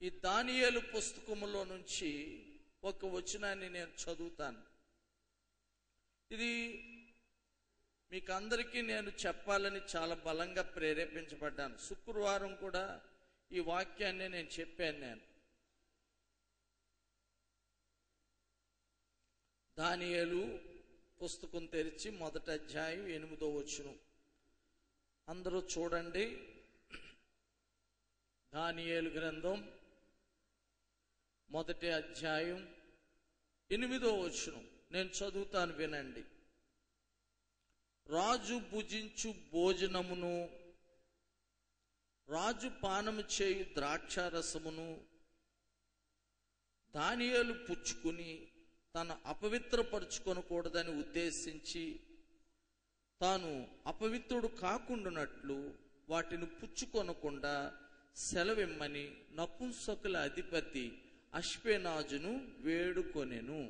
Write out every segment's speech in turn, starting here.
ఈ దానియేలు పుస్తకములో నుంచి ఒక వచనాన్ని నేను చదువుతాను. ఇది మీకు అందరికీ నేను చెప్పాలని చాలా బలంగా ప్రేరేపించబడ్డాను. శుక్రవారం కూడా ఈ వాక్యాన్ని నేను చెప్పాను. దానియేలు పుస్తకం తెరిచి 1వ అధ్యాయం 8వ వచనం అందరూ చూడండి. దానియేలు గ్రంథం 1వ అధ్యాయం 8వ వచనం నేను చదువుతాను, వినండి. రాజు భుజించు భోజనమును, రాజు పానము చేయు ద్రాక్షారసమును దానియేలు పుచ్చుకుని తాను అపవిత్రపరుచుకొనకూడదని ఉద్దేశించి తాను అపవిత్రుడు కాకుండానట్లు వాటిని పుచ్చుకొనకుండా సెలవిమ్మని నపుంసకుల అధిపతి అష్పెనాజును వేడుకొనెను.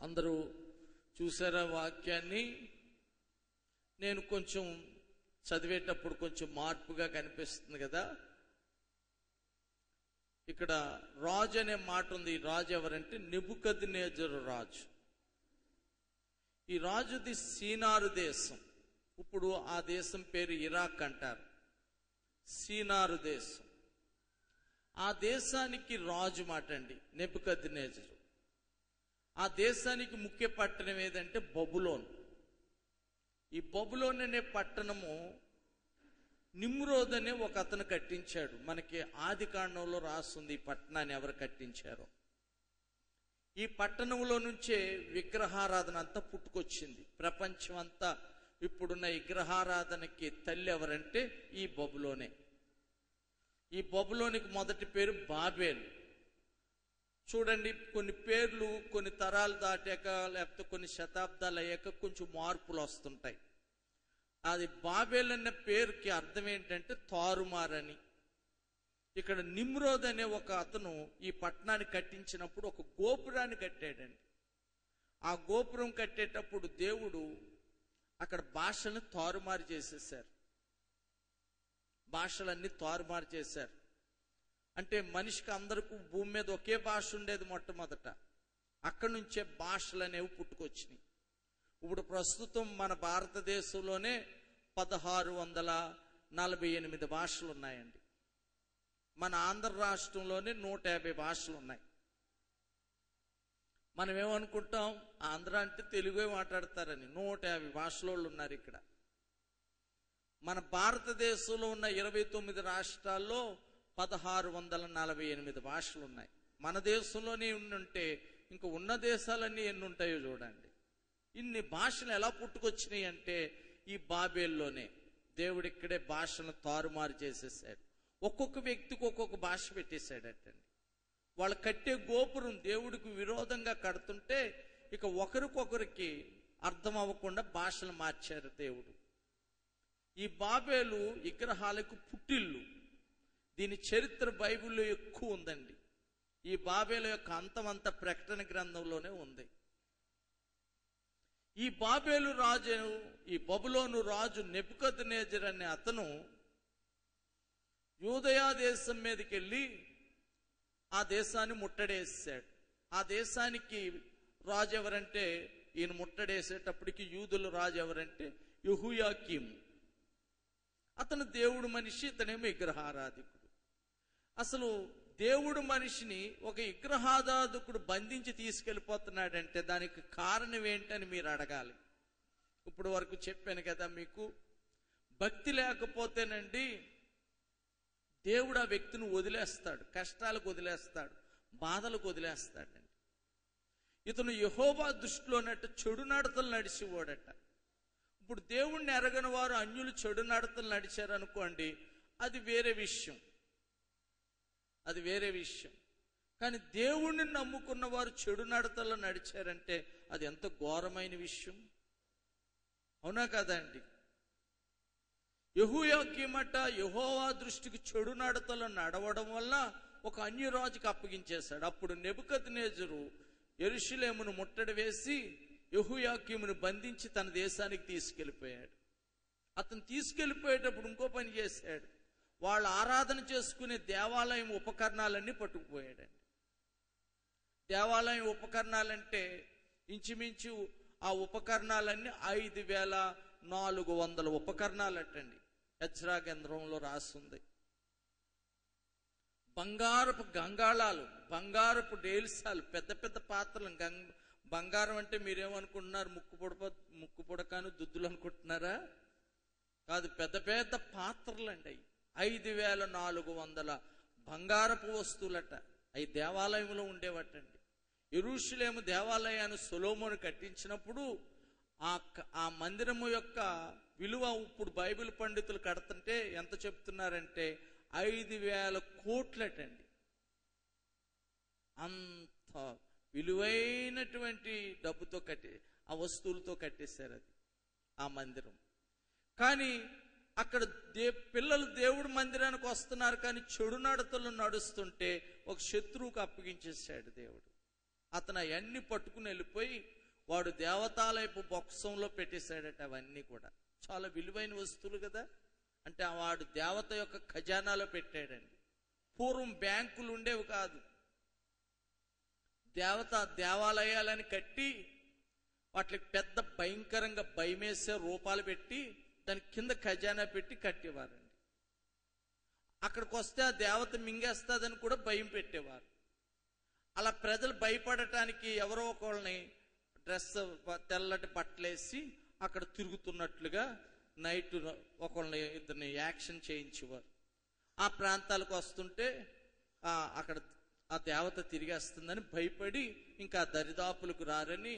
అందరూ చూసారా వాక్యాన్ని? నేను కొంచెం చదివేటప్పుడు కొంచెం మార్పుగా కనిపిస్తుంది కదా. ఇక్కడ రాజు అనే మాట ఉంది. రాజు ఎవరంటే నెబుకద్నెజరు రాజు. ఈ రాజుది సీనారు దేశం. ఇప్పుడు ఆ దేశం పేరు ఇరాక్ అంటారు. సీనారు దేశం. ఆ దేశానికి రాజు మాట అండి నెబుకద్నెజరు. ఆ దేశానికి ముఖ్య పట్టణం ఏదంటే బబులోన్. ఈ బబులోన్ అనే పట్టణము నిమ్రోద్ అనే ఒక అతను కట్టించాడు. మనకి ఆది కాండంలో రాస్తుంది ఈ పట్టణాన్ని ఎవరు కట్టించారో. ఈ పట్టణంలో నుంచే విగ్రహారాధన అంతా పుట్టుకొచ్చింది. ప్రపంచం అంతా ఇప్పుడున్న విగ్రహారాధనకి తల్లి ఎవరంటే ఈ బబులోనే. ఈ బబులోనికి మొదటి పేరు బాబేలు. చూడండి, కొన్ని పేర్లు కొన్ని తరాలు దాటాక లేకపోతే కొన్ని శతాబ్దాలు అయ్యాక కొంచెం మార్పులు వస్తుంటాయి. అది బాబేల్ అనే పేరుకి అర్థం ఏంటంటే తారుమారని. ఇక్కడ నిమ్రోద్ అనే ఒక అతను ఈ పట్టణాన్ని కట్టించినప్పుడు ఒక గోపురాన్ని కట్టాడండి. ఆ గోపురం కట్టేటప్పుడు దేవుడు అక్కడ భాషలను తారుమారు చేసేసారు. భాషలన్నీ తారుమారు చేశారు. అంటే మనిషికి అందరికీ భూమి మీద ఒకే భాష ఉండేది మొట్టమొదట. అక్కడి నుంచే భాషలు అనేవి పుట్టుకొచ్చినాయి. ఇప్పుడు ప్రస్తుతం మన భారతదేశంలోనే 1648 భాషలు ఉన్నాయండి. మన ఆంధ్ర రాష్ట్రంలోనే 150 భాషలు ఉన్నాయి. మనం ఏమనుకుంటాం, ఆంధ్ర అంటే తెలుగే మాట్లాడతారని. 150 భాషలోళ్ళు ఉన్నారు ఇక్కడ. మన భారతదేశంలో ఉన్న 29 రాష్ట్రాల్లో 1648 భాషలు ఉన్నాయి. మన దేశంలోనే ఉంటే ఇంకా ఉన్న దేశాలన్నీ ఎన్ని ఉంటాయో చూడండి. ఇన్ని భాషలు ఎలా పుట్టుకొచ్చినాయి అంటే ఈ బాబేల్లోనే. దేవుడు ఇక్కడే భాషను తారుమారు చేసేసాడు. ఒక్కొక్క వ్యక్తికి ఒక్కొక్క భాష పెట్టేశాడటండి. వాళ్ళు కట్టే గోపురం దేవుడికి విరోధంగా కడుతుంటే ఇక ఒకరికొకరికి అర్థం అవ్వకుండా భాషలు మార్చారు దేవుడు. ఈ బాబేలు విగ్రహాలకు పుట్టిల్లు. దీని చరిత్ర బైబిల్లో ఎక్కువ ఉందండి. ఈ బాబేలు యొక్క అంతమంత ప్రకటన గ్రంథంలోనే ఉంది. ఈ బాబేలు రాజు, ఈ బబులోను రాజు నెబుకద్నెజరు అనే అతను యూదయా దేశం మీదకి వెళ్ళి ఆ దేశాన్ని ముట్టడేసాడు. ఆ దేశానికి రాజు ఎవరంటే, ఈయన ముట్టడేసేటప్పటికి యూదుల రాజు ఎవరంటే యెహోయాకీము. అతను దేవుడు మనిషి, ఇతనేమో విగ్రహారాధికుడు. అసలు దేవుడు మనిషిని ఒక విగ్రహారాధకుడు బంధించి తీసుకెళ్ళిపోతున్నాడంటే దానికి కారణం ఏంటని మీరు అడగాలి. ఇప్పుడు వరకు చెప్పాను కదా మీకు, భక్తి లేకపోతేనండి దేవుడు ఆ వ్యక్తిని వదిలేస్తాడు, కష్టాలకు వదిలేస్తాడు, బాధలకు వదిలేస్తాడండి. ఇతను యెహోవా దృష్టిలోనట్టు చెడు నడతలు నడిచేవాడట. ఇప్పుడు దేవుణ్ణి ఎరగని వారు అన్యులు చెడు నడతలు నడిచారనుకోండి, అది వేరే విషయం, అది వేరే విషయం. కానీ దేవుణ్ణి నమ్ముకున్న వారు చెడు నడతల్లో నడిచారంటే అది ఎంత ఘోరమైన విషయం, అవునా కదండి? యెహోయాకీమట యెహోవా దృష్టికి చెడు నడతలు నడవడం వల్ల ఒక అన్యరాజుకి అప్పగించేశాడు. అప్పుడు నెబుకద్నెజరు యెరూషలేమును ముట్టడి వేసి యెహోయాకీమును బంధించి తన దేశానికి తీసుకెళ్ళిపోయాడు. అతను తీసుకెళ్ళిపోయేటప్పుడు ఇంకో పని చేశాడు. వాళ్ళు ఆరాధన చేసుకునే దేవాలయం ఉపకరణాలన్నీ పట్టుకుపోయాడండి. దేవాలయం ఉపకరణాలంటే ఇంచుమించు ఆ ఉపకరణాలన్నీ 5400 ఉపకరణాలటండి. ఎజ్రా గ్రంథంలో రాస్తుంది. బంగారపు గంగాళాలు, బంగారపు డేల్సాలు, పెద్ద పెద్ద పాత్రలు. బంగారం అంటే మీరేమనుకుంటున్నారు? ముక్కు పుడకాను దుద్దులు అనుకుంటున్నారా? కాదు, పెద్ద పెద్ద పాత్రలు అండి. 5400 బంగారపు వస్తువులట. అవి దేవాలయంలో ఉండేవటండి. యెరూషలేము దేవాలయాన్ని సొలొమోను కట్టించినప్పుడు ఆ మందిరము యొక్క విలువ ఇప్పుడు బైబిల్ పండితులు కడుతుంటే ఎంత చెప్తున్నారంటే 5000 కోట్లటండి. అంత విలువైనటువంటి డబ్బుతో ఆ వస్తువులతో కట్టేశారు అది ఆ మందిరం. కానీ అక్కడ పిల్లలు దేవుడి మందిరానికి వస్తున్నారు, కానీ చెడు నడతలు నడుస్తుంటే ఒక శత్రువుకు అప్పగించేశాడు దేవుడు. అతను అవన్నీ పట్టుకుని వెళ్ళిపోయి వాడు దేవతాలయపు బొక్సంలో పెట్టేశాడట. అవన్నీ కూడా చాలా విలువైన వస్తువులు కదా, అంటే వాడు దేవత యొక్క ఖజానాలో పెట్టాడండి. పూర్వం బ్యాంకులు ఉండేవి కాదు. దేవాలయాలని కట్టి వాటికి పెద్ద భయంకరంగా భయమేసే రూపాలు పెట్టి దాని కింద ఖజానా పెట్టి కట్టేవారండి. అక్కడికి వస్తే ఆ దేవత మింగేస్తుందని కూడా భయం పెట్టేవారు. అలా ప్రజలు భయపడటానికి ఎవరో ఒకళ్ళని తెల్లటి బట్టలేసి అక్కడ తిరుగుతున్నట్లుగా నైట్ ఒకళ్ళని ఇద్దరిని యాక్షన్ చేయించేవారు. ఆ ప్రాంతాలకు వస్తుంటే అక్కడ ఆ దేవత తిరిగేస్తుందని భయపడి ఇంకా దరిదాపులకు రారని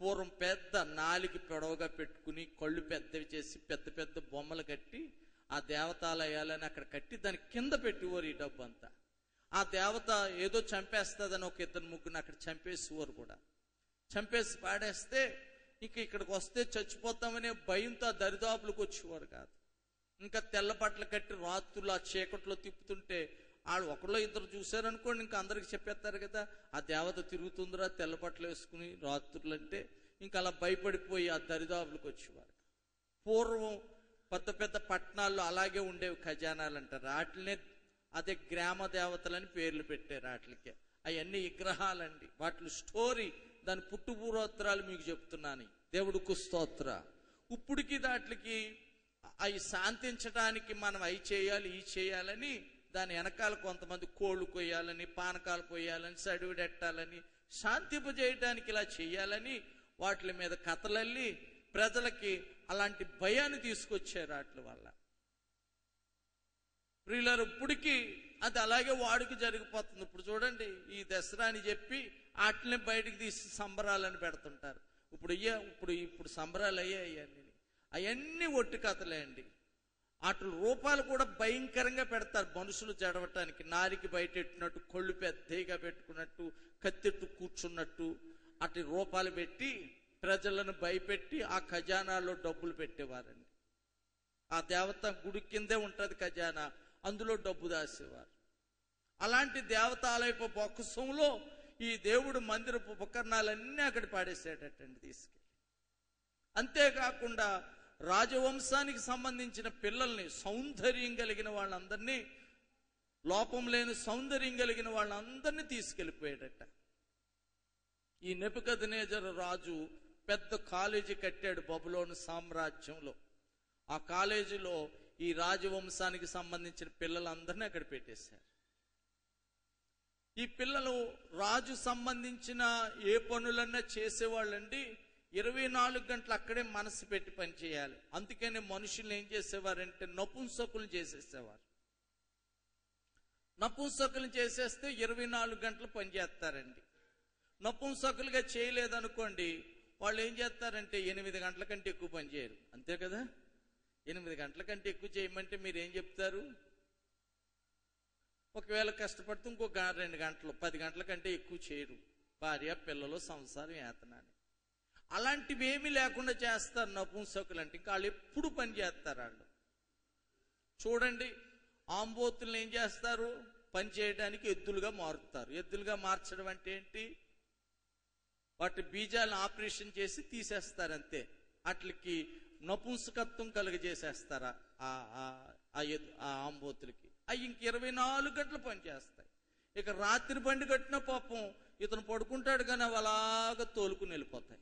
పూర్వం పెద్ద నాలికి పొడవుగా పెట్టుకుని కళ్ళు పెద్దవి చేసి పెద్ద పెద్ద బొమ్మలు కట్టి ఆ దేవతాలయాలని అక్కడ కట్టి దాని కింద పెట్టేవారు ఈ డబ్బు అంతా. ఆ దేవత ఏదో చంపేస్తుందని ఒక ఇద్దరు ముగ్గురిని అక్కడ చంపేసేవారు కూడా. చంపేసి పాడేస్తే ఇక్కడికి వస్తే చచ్చిపోతామనే భయంతో ఆ దరిదాపులకు వచ్చేవారు కాదు. ఇంకా తెల్ల బట్టలు కట్టి రాత్రులు ఆ చీకట్లో తిప్పుతుంటే వాళ్ళు ఒకళ్ళు ఇద్దరు చూశారనుకోండి, ఇంకా అందరికి చెప్పేస్తారు కదా, ఆ దేవత తిరుగుతుందిరా తెల్ల బట్టలు వేసుకుని రాత్రులు అంటే. ఇంకా అలా భయపడిపోయి ఆ దరిదాపులకు వచ్చేవారు. పూర్వం పెద్ద పెద్ద పట్టణాల్లో అలాగే ఉండేవి ఖజానాలు అంటారు. వాటినే అదే గ్రామ దేవతలని పేర్లు పెట్టారు వాటికి. అవన్నీ విగ్రహాలండి. వాటి స్టోరీ, దాని పుట్టుపూర్వోత్తరాలు మీకు చెప్తున్నాను. దేవుడికి స్తోత్ర. ఇప్పుడుకి దాటికి అవి శాంతించడానికి మనం అవి చేయాలి ఈ చేయాలని దాని వెనకాల కొంతమంది కోళ్ళు కొయ్యాలని, పానకాలు కొయ్యాలని, సడివిడెట్టాలని, శాంతింపజేయడానికి ఇలా చేయాలని వాటి మీద కథలల్లి ప్రజలకి అలాంటి భయాన్ని తీసుకొచ్చారు వాటి వల్ల. ప్రియులారు, ఇప్పటికీ అది అలాగే వాడికి జరిగిపోతుంది. ఇప్పుడు చూడండి, ఈ దసరా అని చెప్పి వాటిని బయటికి తీసి సంబరాలని పెడుతుంటారు. ఇప్పుడు సంబరాలు అయ్యాయి. అవన్నీ ఒట్టి కథలే అండి. వాటి రూపాలు కూడా భయంకరంగా పెడతారు మనుషులు జడవటానికి. నారికి బయటెట్టినట్టు, కొళ్ళు పెద్దగా పెట్టుకున్నట్టు, కత్తెట్టు కూర్చున్నట్టు అటు రూపాలు పెట్టి ప్రజలను భయపెట్టి ఆ ఖజానాలో డబ్బులు పెట్టేవారండి. ఆ దేవత గుడి కిందే ఉంటుంది ఖజానా, అందులో డబ్బు దాసేవారు. అలాంటి దేవతాలయపు బొక్కసంలో ఈ దేవుడు మందిరపు ఉపకరణాలన్నీ అక్కడ పాడేసేటట్టండి తీసుకెళ్ళి. అంతేకాకుండా రాజవంశానికి సంబంధించిన పిల్లల్ని, సౌందర్యం కలిగిన వాళ్ళందరినీ, లోపం లేని సౌందర్యం కలిగిన వాళ్ళందరినీ తీసుకెళ్ళిపోయాడట. ఈ నెబుకద్నెజరు రాజు పెద్ద కాలేజీ కట్టాడు బబులోను సామ్రాజ్యంలో. ఆ కాలేజీలో ఈ రాజవంశానికి సంబంధించిన పిల్లలందరినీ అక్కడ పెట్టేశారు. ఈ పిల్లలు రాజు సంబంధించిన ఏ పనులన్నా చేసేవాళ్ళండి. 24 గంటలు అక్కడే మనసు పెట్టి పని చేయాలి. అందుకనే మనుషులు ఏం చేసేవారంటే నపుంసకులు చేసేసేవారు. నపుంసకులు చేసేస్తే 24 గంటలు పని చేస్తారండి. నపుంసకులుగా చేయలేదనుకోండి, వాళ్ళు ఏం చేస్తారంటే 8 గంటల కంటే ఎక్కువ పని చేయరు. అంతే కదా, 8 గంటల కంటే ఎక్కువ చేయమంటే మీరు ఏం చెప్తారు? ఒకవేళ కష్టపడితే ఇంకో 2 గంటలు, 10 గంటల కంటే ఎక్కువ చేయరు. భార్య పిల్లలు సంసారం ఏతనాన్ని అలాంటివి ఏమీ లేకుండా చేస్తారు నపుంసకులు. అంటే ఇంకా వాళ్ళు ఎప్పుడు పని చేస్తారు. వాళ్ళు చూడండి, ఆంబోతులను ఏం చేస్తారు? పని చేయడానికి ఎద్దులుగా మారుతారు. ఎద్దులుగా మార్చడం అంటే ఏంటి? వాటి బీజాలను ఆపరేషన్ చేసి తీసేస్తారు అంతే. వాటికి నపుంసకత్వం కలుగజేసేస్తారా ఆ ఆంబోతులకి. అవి ఇంక 24 గంటలు పనిచేస్తాయి. ఇక రాత్రి బండి కట్టిన పాపం ఇతను పడుకుంటాడు, కానీ అవి అలాగా తోలుకుని వెళ్ళిపోతాయి,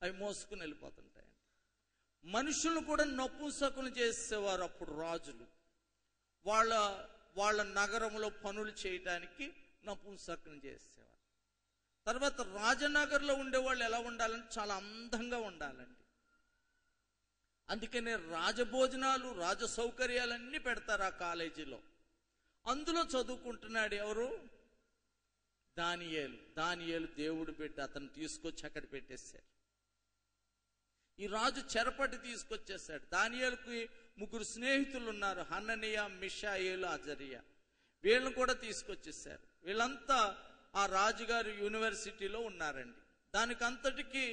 అవి మోసుకుని వెళ్ళిపోతుంటాయి. మనుషులను కూడా నపుంసకులు చేసేవారు అప్పుడు రాజులు. వాళ్ళ నగరంలో పనులు చేయటానికి నపుంసకులు చేసేవారు. తర్వాత రాజనగర్లో ఉండేవాళ్ళు ఎలా ఉండాలంటే చాలా అందంగా ఉండాలండి. అందుకనే రాజభోజనాలు, రాజ సౌకర్యాలన్నీ పెడతారు ఆ కాలేజీలో. అందులో చదువుకుంటున్నాడు ఎవరు? దానియేలు దేవుడు పెట్టి అతను తీసుకొచ్చి అక్కడ పెట్టేశారు. ఈ రాజు చెరపట్టి తీసుకొచ్చేసాడు. దానియేలుకి 3 స్నేహితులు ఉన్నారు, హననియా, మిషాయేలు, అజరియా. వీళ్ళని కూడా తీసుకొచ్చేసారు. వీళ్ళంతా ఆ రాజుగారి యూనివర్సిటీలో ఉన్నారండి. దానికి అంతటికి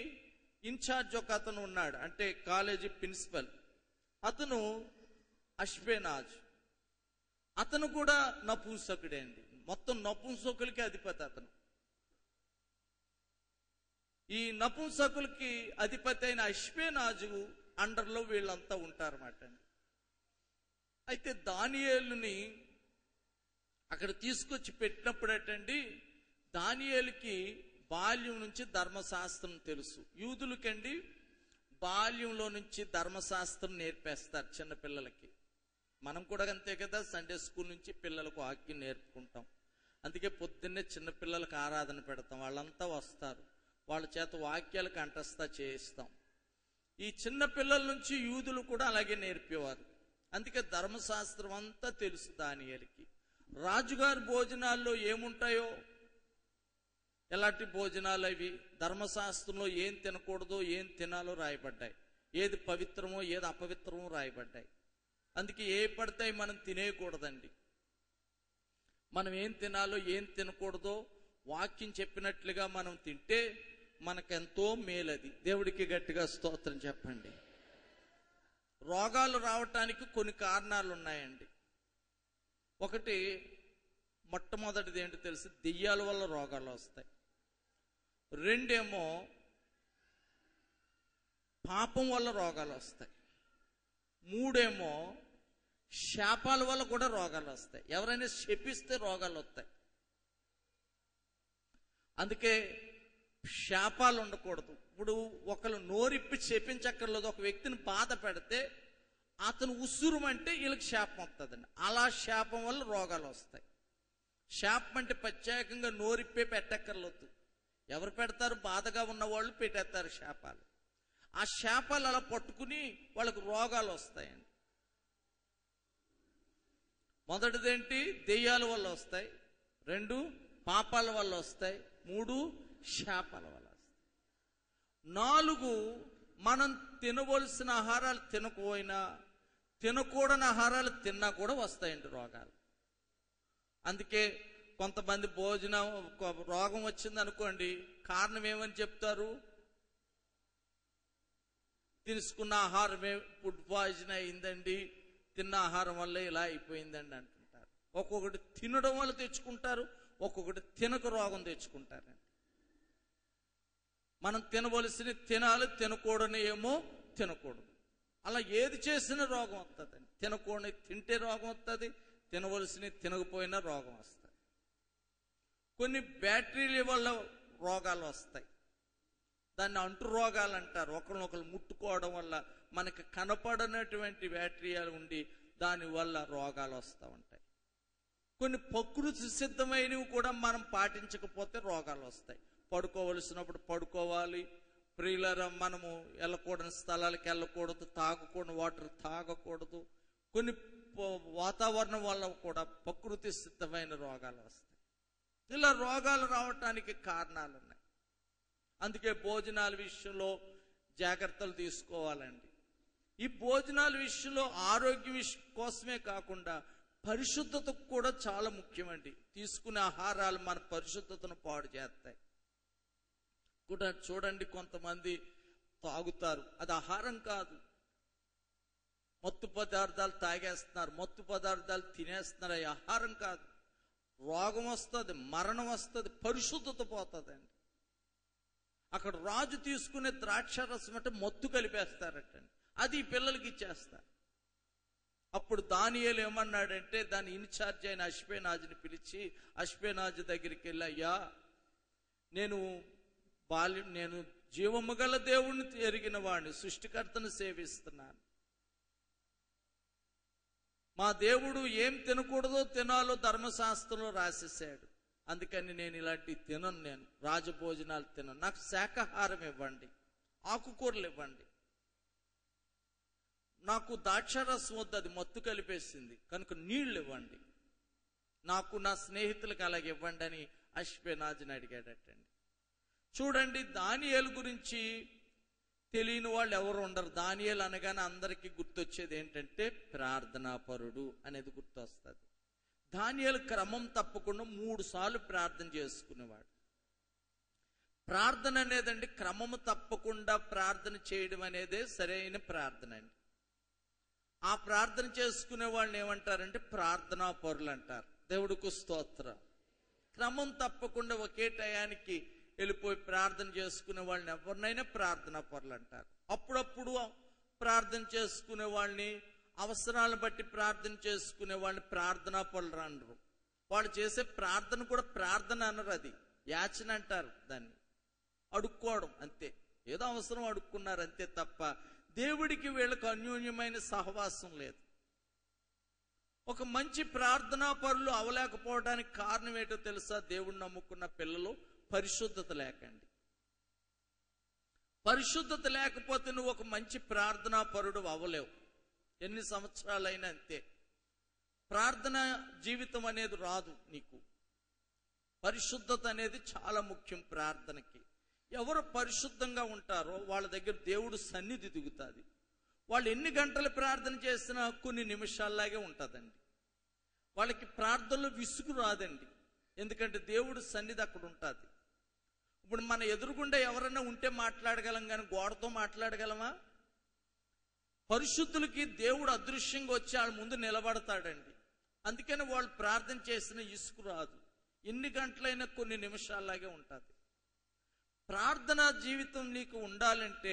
ఇన్ఛార్జ్ ఒక అతను ఉన్నాడు, అంటే కాలేజీ ప్రిన్సిపల్. అతను అష్బేనాజ్. అతను కూడా నపుంసకుడే అండి. మొత్తం నపుంసకులకి అధిపతి అతను. ఈ నపుంసకులకి అధిపతి అయిన అష్బేనాజు అండర్లో వీళ్ళంతా ఉంటారన్నమాట అండి. అయితే దానియేలుని అక్కడ తీసుకొచ్చి పెట్టినప్పుడటండి, దానియేలుకి బాల్యం నుంచి ధర్మశాస్త్రం తెలుసు. యూదులకండి బాల్యంలో నుంచి ధర్మశాస్త్రం నేర్పేస్తారు చిన్నపిల్లలకి. మనం కూడా అంతే కదా, సండే స్కూల్ నుంచి పిల్లలకు వాక్యం నేర్పుకుంటాం. అందుకే పొద్దున్నే చిన్నపిల్లలకు ఆరాధన పెడతాం. వాళ్ళంతా వస్తారు, వాళ్ళ చేత వాక్యాలు కంఠస్థ చేయిస్తాం. ఈ చిన్న పిల్లల నుంచి యూదులు కూడా అలాగే నేర్పేవారు. అందుకే ధర్మశాస్త్రం అంతా తెలుసు దానియేలుకి. రాజుగారి భోజనాల్లో ఏముంటాయో, ఎలాంటి భోజనాలు అవి, ధర్మశాస్త్రంలో ఏం తినకూడదో ఏం తినాలో రాయబడ్డాయి. ఏది పవిత్రమో ఏది అపవిత్రమో రాయబడ్డాయి. అందుకే ఏ పడతాయి మనం తినేయకూడదండి. మనం ఏం తినాలో ఏం తినకూడదో వాక్యం చెప్పినట్లుగా మనం తింటే మనకెంతో మేలది. దేవుడికి గట్టిగా స్తోత్రం చెప్పండి. రోగాలు రావటానికి కొన్ని కారణాలు ఉన్నాయండి. ఒకటి, మొట్టమొదటిది ఏంటో తెలుసు, దెయ్యాల వల్ల రోగాలు వస్తాయి. రెండేమో పాపం వల్ల రోగాలు వస్తాయి. మూడేమో శాపాల వల్ల కూడా రోగాలు వస్తాయి. ఎవరైనా శపిస్తే రోగాలు వస్తాయి. అందుకే శాపాలు ఉండకూడదు. ఇప్పుడు ఒకరు నోరిప్పి శపించక్కర్లేదు. ఒక వ్యక్తిని బాధ పెడితే అతను ఉసురుమంటే వీళ్ళకి శాపం వస్తుందండి. అలా శాపం వల్ల రోగాలు వస్తాయి. శాపం అంటే ప్రత్యేకంగా నోరిప్పే పెట్టక్కర్లేదు. ఎవరు పెడతారు? బాధగా ఉన్న వాళ్ళు పెట్టేస్తారు శాపాలు. ఆ శాపాలు అలా పట్టుకుని వాళ్ళకు రోగాలు వస్తాయండి. మొదటిదేంటి? దెయ్యాల వల్ల వస్తాయి. 2 పాపాల వల్ల వస్తాయి. 3 శాపాల వల్ల వస్తాయి. 4 మనం తినవలసిన ఆహారాలు తినకపోయినా, తినకూడని ఆహారాలు తిన్నా కూడా వస్తాయండి రోగాలు. అందుకే కొంతమంది భోజనం రోగం వచ్చింది అనుకోండి, కారణం ఏమని చెప్తారు? తీసుకున్న ఆహారమే ఫుడ్ పాయిజన్ అయిందండి, తిన్న ఆహారం వల్ల ఇలా అయిపోయిందండి అంటుంటారు. ఒక్కొక్కటి తినడం వల్ల తెచ్చుకుంటారు, ఒక్కొక్కటి తినక రోగం తెచ్చుకుంటారండి. మనం తినవలసినవి తినాలి, తినకూడని ఏమో తినకూడదు. అలా ఏది చేసినా రోగం వస్తుందండి. తినకూడని తింటే రోగం వస్తుంది, తినవలసినవి తినకపోయినా రోగం వస్తుంది. కొన్ని బ్యాక్టీరియా వల్ల రోగాలు వస్తాయి. దాన్ని అంటు రోగాలు అంటారు. ఒకరినొకరు ముట్టుకోవడం వల్ల మనకి కనపడనటువంటి బ్యాక్టీరియాలు ఉండి దానివల్ల రోగాలు వస్తూ ఉంటాయి. కొన్ని ప్రకృతి సిద్ధమైనవి కూడా మనం పాటించకపోతే రోగాలు వస్తాయి. పడుకోవలసినప్పుడు పడుకోవాలి, ప్రియులారా మనము వెళ్ళకూడని స్థలాలకు వెళ్ళకూడదు, తాగకూడని వాటర్ తాగకూడదు. కొన్ని వాతావరణం వల్ల కూడా ప్రకృతి సిద్ధమైన రోగాలు వస్తాయి. ఇలా రోగాలు రావటానికి కారణాలు ఉన్నాయి. అందుకే భోజనాల విషయంలో జాగ్రత్తలు తీసుకోవాలండి. ఈ భోజనాల విషయంలో ఆరోగ్య కోసమే కాకుండా పరిశుద్ధతకు కూడా చాలా ముఖ్యమండి. తీసుకునే ఆహారాలు మన పరిశుద్ధతను పాడు చేస్తాయి. కూడా చూడండి, కొంతమంది తాగుతారు, అది ఆహారం కాదు, మత్తు పదార్థాలు తాగేస్తున్నారు, మత్తు పదార్థాలు తినేస్తున్నారు. అది ఆహారం కాదు. రోగం వస్తుంది, మరణం వస్తుంది, పరిశుద్ధత పోతుందండి. అక్కడ రాజు తీసుకునే ద్రాక్ష రసం అంటే మత్తు కలిపేస్తారటండి. అది పిల్లలకి ఇచ్చేస్తారు. అప్పుడు దానియేలు ఏమన్నాడంటే దాని ఇన్ఛార్జ్ అయిన అష్పెనాజుని పిలిచి అష్పెనాజు దగ్గరికి వెళ్ళి, అయ్యా నేను జీవము గల దేవుణ్ణి ఎరిగిన వాడిని, సృష్టికర్తను సేవిస్తున్నాను. మా దేవుడు ఏం తినకూడదో తినాలో ధర్మశాస్త్రంలో రాసేసాడు. అందుకని నేను ఇలాంటివి తినను, నేను రాజభోజనాలు తినను. నాకు శాకాహారం ఇవ్వండి, ఆకుకూరలు ఇవ్వండి. నాకు ద్రాక్షారసం వద్దు, అది మత్తు కలిపేసింది, కనుక నీళ్లు ఇవ్వండి. నాకు నా స్నేహితులకు అలాగే ఇవ్వండి అని అష్పెనాజుని అడిగాడటండి. చూడండి, దానియేలు గురించి తెలియని వాళ్ళు ఎవరు ఉండరు. దానియేలు అనగానే అందరికీ గుర్తొచ్చేది ఏంటంటే ప్రార్థనాపరుడు అనేది గుర్తొస్తుంది. దానియేలు క్రమం తప్పకుండా 3 సార్లు ప్రార్థన చేసుకునేవాడు. ప్రార్థన అనేదండి క్రమము తప్పకుండా ప్రార్థన చేయడం అనేదే సరైన ప్రార్థన అండి. ఆ ప్రార్థన చేసుకునే వాళ్ళని ఏమంటారంటే ప్రార్థనా పరులు అంటారు. దేవుడికి స్తోత్రం. క్రమం తప్పకుండా ఒకే టయానికి వెళ్ళిపోయి ప్రార్థన చేసుకునే వాళ్ళని ఎవరినైనా ప్రార్థనా పరులు అంటారు. అప్పుడప్పుడు ప్రార్థన చేసుకునే వాళ్ళని, అవసరాలను బట్టి ప్రార్థన చేసుకునే వాళ్ళని ప్రార్థనా పరులు అనరు. వాళ్ళు చేసే ప్రార్థన కూడా ప్రార్థన అనరు, అది యాచన అంటారు. దాన్ని అడుక్కోవడం అంతే, ఏదో అవసరం అడుక్కున్నారు అంతే తప్ప దేవుడికి వీళ్ళకు అన్యోన్యమైన సహవాసం లేదు. ఒక మంచి ప్రార్థనా పరులు అవలేకపోవడానికి కారణం ఏంటో తెలుసా? దేవుడిని నమ్ముకున్న పిల్లలు పరిశుద్ధత లేకండి. పరిశుద్ధత లేకపోతే నువ్వు ఒక మంచి ప్రార్థనా పరుడు అవ్వలేవు. ఎన్ని సంవత్సరాలైనా అంతే. ప్రార్థన జీవితం అనేది రాదు నీకు. పరిశుద్ధత అనేది చాలా ముఖ్యం ప్రార్థనకి. ఎవరు పరిశుద్ధంగా ఉంటారో వాళ్ళ దగ్గర దేవుడు సన్నిధి దిగుతుంది. వాళ్ళు ఎన్ని గంటలు ప్రార్థన చేసినా కొన్ని నిమిషాల్లాగే ఉంటుందండి. వాళ్ళకి ప్రార్థనలో విసుగు రాదండి, ఎందుకంటే దేవుడు సన్నిధి అక్కడ ఉంటుంది. ఇప్పుడు మన ఎదురుగుండా ఎవరైనా ఉంటే మాట్లాడగలం, కానీ గోడతో మాట్లాడగలమా? పరిశుద్ధులకి దేవుడు అదృశ్యంగా వచ్చి వాళ్ళ ముందు నిలబడతాడండి. అందుకని వాళ్ళు ప్రార్థన చేసిన ఇసుకు రాదు. ఎన్ని గంటలైనా కొన్ని నిమిషాల్లాగే ఉంటుంది. ప్రార్థనా జీవితం నీకు ఉండాలంటే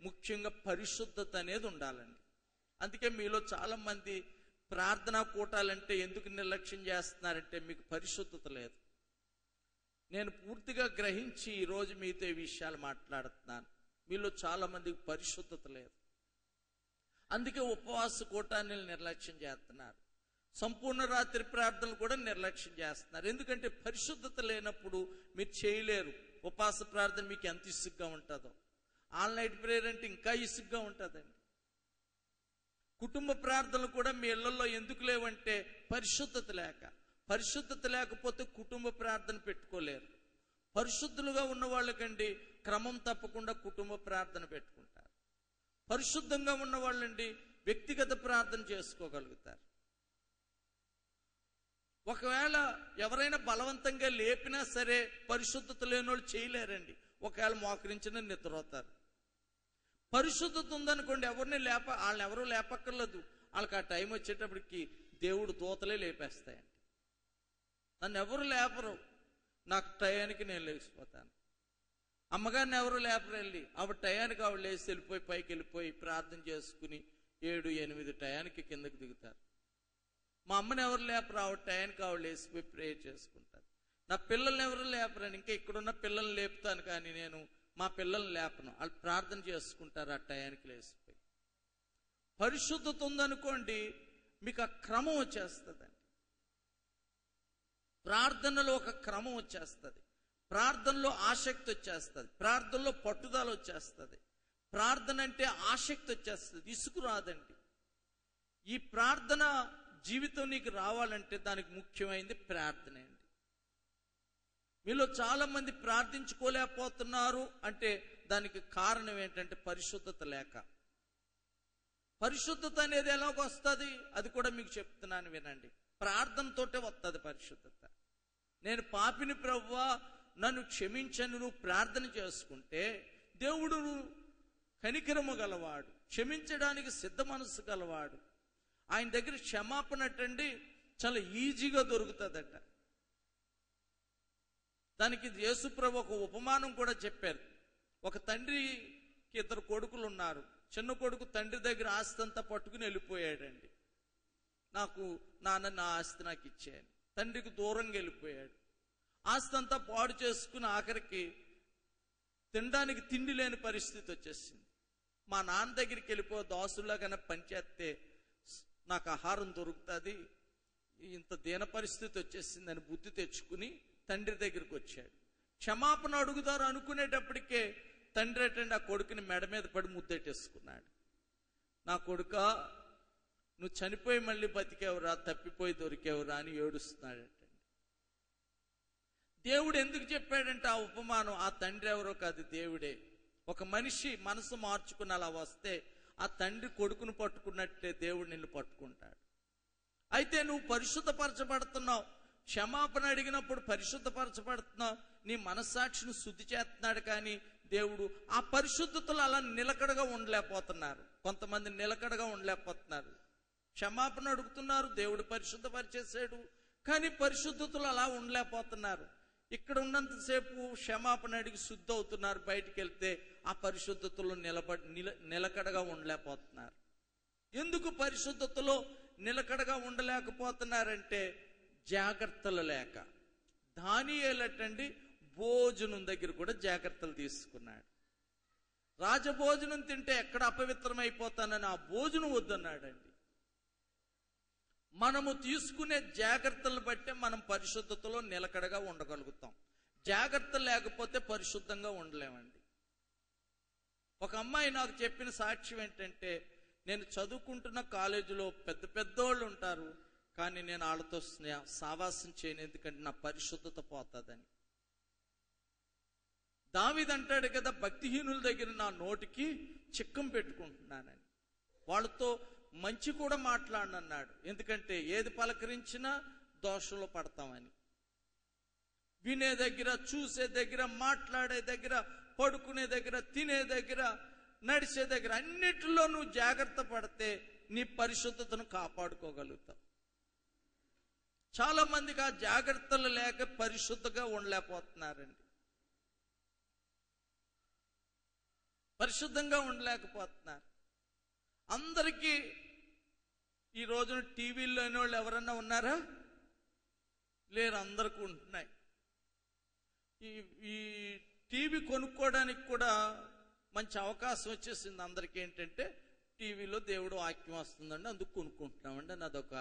ముఖ్యంగా పరిశుద్ధత అనేది ఉండాలండి. అందుకే మీలో చాలా మంది ప్రార్థనా కూటాలంటే ఎందుకు నిర్లక్ష్యం చేస్తున్నారంటే మీకు పరిశుద్ధత లేదు. నేను పూర్తిగా గ్రహించి ఈరోజు మీతో ఈ విషయాలు మాట్లాడుతున్నాను. మీలో చాలా మందికి పరిశుద్ధత లేదు. అందుకే ఉపవాస కూటాన్ని నిర్లక్ష్యం చేస్తున్నారు. సంపూర్ణ రాత్రి ప్రార్థనలు కూడా నిర్లక్ష్యం చేస్తున్నారు. ఎందుకంటే పరిశుద్ధత లేనప్పుడు మీరు చేయలేరు. ఉపవాస ప్రార్థన మీకు ఎంత ఇసుగ్గా ఉంటుందో, ఆల్ నైట్ ప్రేయర్ అంటే ఇంకా ఇసుగ్గా ఉంటుందండి. కుటుంబ ప్రార్థనలు కూడా మీ ఇళ్లలో ఎందుకు లేవంటే పరిశుద్ధత లేక. పరిశుద్ధత లేకపోతే కుటుంబ ప్రార్థన పెట్టుకోలేరు. పరిశుద్ధులుగా ఉన్న వాళ్ళకండి క్రమం తప్పకుండా కుటుంబ ప్రార్థన పెట్టుకుంటారు. పరిశుద్ధంగా ఉన్న వాళ్ళండి వ్యక్తిగత ప్రార్థన చేసుకోగలుగుతారు. ఒకవేళ ఎవరైనా బలవంతంగా లేపినా సరే పరిశుద్ధత లేని వాళ్ళు చేయలేరండి. ఒకవేళ మోకరించిన నిద్రపోతారు. పరిశుద్ధత ఉందనుకోండి, వాళ్ళని ఎవరూ లేపక్కర్లేదు. వాళ్ళకి ఆ టైం వచ్చేటప్పటికి దేవుడు దూతలే లేపేస్తాయండి. నన్ను ఎవరు లేపరు, నాకు టయానికి నేను లేచిపోతాను. అమ్మగారిని ఎవరు లేపరు, వెళ్ళి ఆవిడ టయానికి ఆవిడ లేచి వెళ్ళిపోయి పైకి వెళ్ళిపోయి ప్రార్థన చేసుకుని 7, 8 టయానికి కిందకి దిగుతారు. మా అమ్మని ఎవరు లేపరు, ఆవిడ టయానికి ఆవిడ లేచిపోయి ప్రేయర్ చేసుకుంటారు. నా పిల్లల్ని ఎవరు లేపరని, ఇంకా ఇక్కడున్న పిల్లల్ని లేపుతాను కానీ నేను మా పిల్లల్ని లేపను. వాళ్ళు ప్రార్థన చేసుకుంటారు ఆ టయానికి లేచిపోయి. పరిశుద్ధత ఉందనుకోండి మీకు ఆ క్రమం వచ్చేస్తుందండి. ప్రార్థనలో ఒక క్రమం వచ్చేస్తుంది. ప్రార్థనలో ఆసక్తి వచ్చేస్తుంది. ప్రార్థనలో పట్టుదల వచ్చేస్తుంది. ప్రార్థన అంటే ఆసక్తి వచ్చేస్తుంది, ఇసుకు రాదండి. ఈ ప్రార్థన జీవితం నీకు రావాలంటే దానికి ముఖ్యమైనది ప్రార్థనే అండి. మీలో చాలా మంది ప్రార్థించుకోలేకపోతున్నారు అంటే దానికి కారణం ఏంటంటే పరిశుద్ధత లేక. పరిశుద్ధత అనేది ఎలాగొస్తుంది అది కూడా మీకు చెప్తున్నాను వినండి. ప్రార్థనతోటే వస్తుంది పరిశుద్ధత. నేను పాపిని ప్రభువా నన్ను క్షమించను నువ్వు ప్రార్థన చేసుకుంటే దేవుడు కనికరము గలవాడు, క్షమించడానికి సిద్ధ మనసు గలవాడు. ఆయన దగ్గర క్షమాపణ అంటండి చాలా ఈజీగా దొరుకుతుందట. దానికి యేసుప్రభు ఒక ఉపమానం కూడా చెప్పారు. ఒక తండ్రికి 2 కొడుకులు ఉన్నారు. చిన్న కొడుకు తండ్రి దగ్గర ఆస్తి అంతా పట్టుకుని వెళ్ళిపోయాడండి. నాన్న నా ఆస్తి నాకు ఇచ్చేయని. తండ్రికి దూరంగా వెళ్ళిపోయాడు. ఆస్తి అంతా పాడు చేసుకుని ఆఖరికి తినడానికి తిండి లేని పరిస్థితి వచ్చేసింది. మా నాన్న దగ్గరికి వెళ్ళిపో, దాసులాగానే పనిచేస్తే నాకు ఆహారం దొరుకుతుంది, ఇంత దీన పరిస్థితి వచ్చేసిందని బుద్ధి తెచ్చుకుని తండ్రి దగ్గరికి వచ్చాడు. క్షమాపణ అడుగుదారు అనుకునేటప్పటికే తండ్రి ఏంటంటే ఆ కొడుకుని మెడ మీద పడి ముద్దెట్టేసుకున్నాడు. నా కొడుకా, నువ్వు చనిపోయి మళ్ళీ బతికేవరా, తప్పిపోయి దొరికేవరా అని ఏడుస్తున్నాడటండి. దేవుడు ఎందుకు చెప్పాడంటే ఆ ఉపమానం, ఆ తండ్రి ఎవరో కాదు, దేవుడే. ఒక మనిషి మనసు మార్చుకుని అలా వస్తే ఆ తండ్రి కొడుకును పట్టుకున్నట్లే దేవుడు నిన్ను పట్టుకుంటాడు. అయితే నువ్వు పరిశుద్ధపరచబడుతున్నావు, క్షమాపణ అడిగినప్పుడు పరిశుద్ధపరచబడుతున్నావు, నీ మనస్సాక్షిని శుద్ధి చేస్తున్నాడు. కానీ దేవుడు ఆ పరిశుద్ధతలు అలా నిలకడగా ఉండలేకపోతున్నారు. కొంతమంది నిలకడగా ఉండలేకపోతున్నారు. క్షమాపణ అడుగుతున్నారు, దేవుడు పరిశుద్ధపరిచేసాడు, కానీ పరిశుద్ధతలు అలా ఉండలేకపోతున్నారు. ఇక్కడ ఉన్నంతసేపు క్షమాపణ అడిగి శుద్ధి అవుతున్నారు, బయటికి వెళ్తే ఆ పరిశుద్ధతలో నిలకడగా ఉండలేకపోతున్నారు. ఎందుకు పరిశుద్ధతలో నిలకడగా ఉండలేకపోతున్నారంటే జాగ్రత్తలు లేక. దానియేలటండి భోజనం దగ్గర కూడా జాగ్రత్తలు తీసుకున్నాడు. రాజభోజనం తింటే ఎక్కడ అపవిత్రమైపోతానని ఆ భోజనం వద్దన్నాడండి. మనము తీసుకునే జాగ్రత్తలు బట్టే మనం పరిశుద్ధతలో నిలకడగా ఉండగలుగుతాం. జాగ్రత్తలు లేకపోతే పరిశుద్ధంగా ఉండలేమండి. ఒక అమ్మాయి నాకు చెప్పిన సాక్ష్యం ఏంటంటే, నేను చదువుకుంటున్న కాలేజీలో పెద్ద పెద్దోళ్ళు ఉంటారు, కానీ నేను వాళ్ళతో సావాసం చేయను, ఎందుకంటే నా పరిశుద్ధత పోతుందని. దావీదు అంటాడు కదా, భక్తిహీనుల దగ్గర నా నోటికి చిక్కం పెట్టుకుంటున్నానని. వాళ్ళతో మంచి కూడా మాట్లాడనన్నాడు, ఎందుకంటే ఏది పలకరించినా దోషంలో పడతామని. వినే దగ్గర, చూసే దగ్గర, మాట్లాడే దగ్గర, పడుకునే దగ్గర, తినే దగ్గర, నడిచే దగ్గర అన్నిటిలో నువ్వు జాగ్రత్త పడితే నీ పరిశుద్ధతను కాపాడుకోగలుగుతావు. చాలా మందికి ఆ జాగ్రత్తలు లేక పరిశుద్ధంగా ఉండలేకపోతున్నారండి. పరిశుద్ధంగా ఉండలేకపోతున్నారు. అందరికీ ఈ రోజున టీవీలో లేని వాళ్ళు ఎవరన్నా ఉన్నారా? లేరు, అందరికీ ఉంటున్నాయి. ఈ టీవీ కొనుక్కోవడానికి కూడా మంచి అవకాశం వచ్చేసింది అందరికీ. ఏంటంటే టీవీలో దేవుడు వాక్యం వస్తుందండి, అందుకు కొనుక్కుంటున్నామండి అని అదొక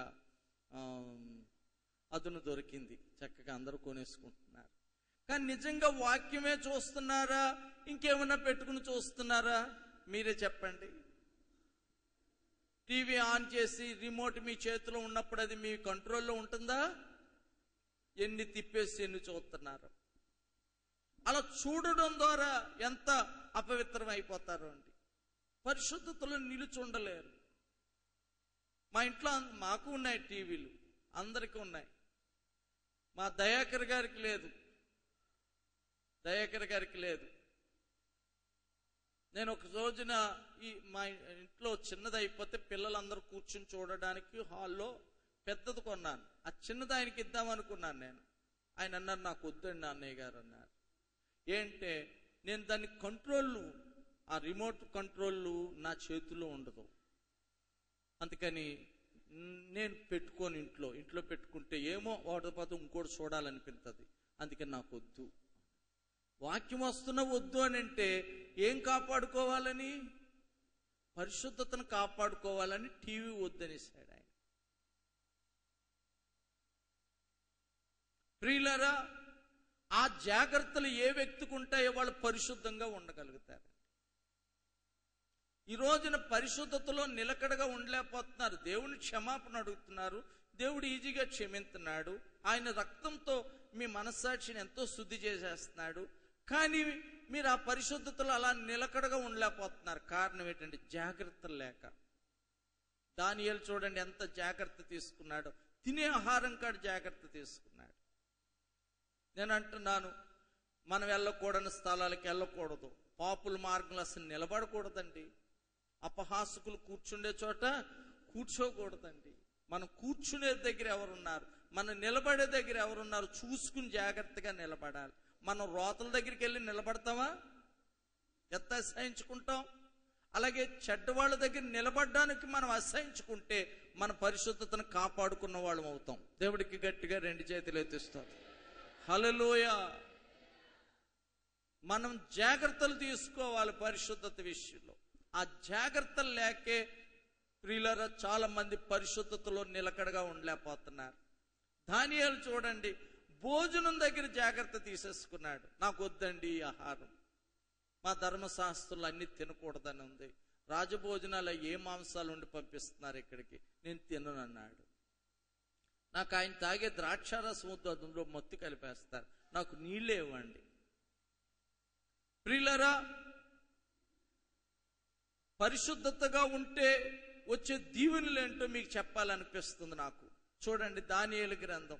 అదును దొరికింది. చక్కగా అందరూ కొనేసుకుంటున్నారు. కానీ నిజంగా వాక్యమే చూస్తున్నారా, ఇంకేమన్నా పెట్టుకుని చూస్తున్నారా? మీరే చెప్పండి. టీవీ ఆన్ చేసి రిమోట్ మీ చేతిలో ఉన్నప్పుడు అది మీ కంట్రోల్లో ఉంటుందా? ఎన్ని తిప్పేసి ఎన్ని చూస్తున్నారు. అలా చూడడం ద్వారా ఎంత అపవిత్రం అయిపోతారు అండి. పరిశుద్ధతలో నిలిచి ఉండలేరు. మా ఇంట్లో మాకు ఉన్నాయి టీవీలు, అందరికీ ఉన్నాయి. మా దయాకర్ గారికి లేదు. నేను ఒక రోజున మా ఇంట్లో చిన్నది అయిపోతే పిల్లలందరూ కూర్చుని చూడడానికి హాల్లో పెద్దది కొన్నాను. ఆ చిన్నది ఆయనకి ఇద్దామనుకున్నాను నేను. ఆయన అన్నారు, నాకు వద్దండి అన్నయ్య గారు అన్నారు. ఏంటే నేను దాన్ని ఆ రిమోట్ కంట్రోల్ నా చేతుల్లో ఉండదు, అందుకని నేను పెట్టుకొని ఇంట్లో పెట్టుకుంటే ఏమో వాటి పాత ఇంకోటి చూడాలనిపిస్తుంది, అందుకని నాకు వద్దు. వాక్యం వస్తున్నా వద్దు అని అంటే ఏం కాపాడుకోవాలని? పరిశుద్ధతను కాపాడుకోవాలని టీవీ వద్దనేసాడు ఆయన. ప్రియులారా, ఆ జాగ్రత్తలు ఏ వ్యక్తికి ఉంటాయో వాళ్ళు పరిశుద్ధంగా ఉండగలుగుతారు. ఈ రోజున పరిశుద్ధతలో నిలకడగా ఉండలేకపోతున్నారు. దేవుని క్షమాపణ అడుగుతున్నారు, దేవుడు ఈజీగా క్షమిస్తున్నాడు, ఆయన రక్తంతో మీ మనస్సాక్షిని ఎంతో శుద్ధి చేసేస్తున్నాడు. కానీ మీరు ఆ పరిశుద్ధతలో అలా నిలకడగా ఉండలేకపోతున్నారు. కారణం ఏంటంటే జాగ్రత్తలు లేక. దానియేలు చూడండి ఎంత జాగ్రత్త తీసుకున్నాడో. తినే ఆహారం కాడ జాగ్రత్త తీసుకున్నాడు. నేను అంటున్నాను, మనం వెళ్ళకూడని స్థలాలకు వెళ్ళకూడదు, పాపుల మార్గంలో అసలు నిలబడకూడదండి. అపహాసకులు కూర్చుండే చోట కూర్చోకూడదండి. మనం కూర్చునే దగ్గర ఎవరున్నారు, మనం నిలబడే దగ్గర ఎవరున్నారు చూసుకుని జాగ్రత్తగా నిలబడాలి. మనం రోతల దగ్గరికి వెళ్ళి నిలబడతామా? ఎంత అసహించుకుంటాం. అలాగే చెడ్డవాళ్ళ దగ్గర నిలబడడానికి మనం అసహించుకుంటే మన పరిశుద్ధతను కాపాడుకున్న వాళ్ళం అవుతాం. దేవుడికి గట్టిగా 2 చేతులు ఎత్తిస్తాం. హల్లెలూయా. మనం జాగ్రత్తలు తీసుకోవాలి పరిశుద్ధత విషయంలో. ఆ జాగ్రత్తలు లేకే ప్రియులారా చాలా మంది పరిశుద్ధతలో నిలకడగా ఉండలేకపోతున్నారు. దానియేలు చూడండి, భోజనం దగ్గర జాగ్రత్త తీసేసుకున్నాడు. నాకు వద్దండి ఈ ఆహారం, మా ధర్మశాస్త్రంలో అన్ని తినకూడదని ఉంది, రాజభోజనాలు ఏ మాంసాలు ఉండి పంపిస్తున్నారు ఇక్కడికి, నేను తినను అన్నాడు. నాకు ఆయన తాగే ద్రాక్షారసం వద్దు, అందులో మత్తు కలిపేస్తారు, నాకు నీళ్ళే ఇవ్వండి. ప్రియులారా, పరిశుద్ధతగా ఉంటే వచ్చే దీవెనలు ఏంటో మీకు చెప్పాలనిపిస్తుంది నాకు. చూడండి దానియేలు గ్రంథం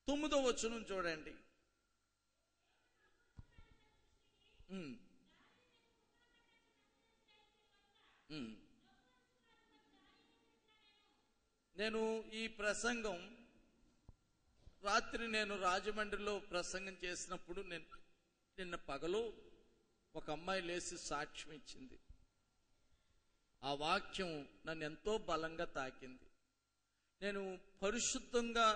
9వ వచనం చూడండి. నేను ఈ ప్రసంగం రాత్రి నేను రాజమండ్రిలో ప్రసంగం చేసినప్పుడు నిన్న పగలు ఒక అమ్మాయి లేచి సాక్ష్యం ఇచ్చింది. ఆ వాక్యం నన్ను ఎంతో బలంగా తాకింది. నేను పరిశుద్ధంగా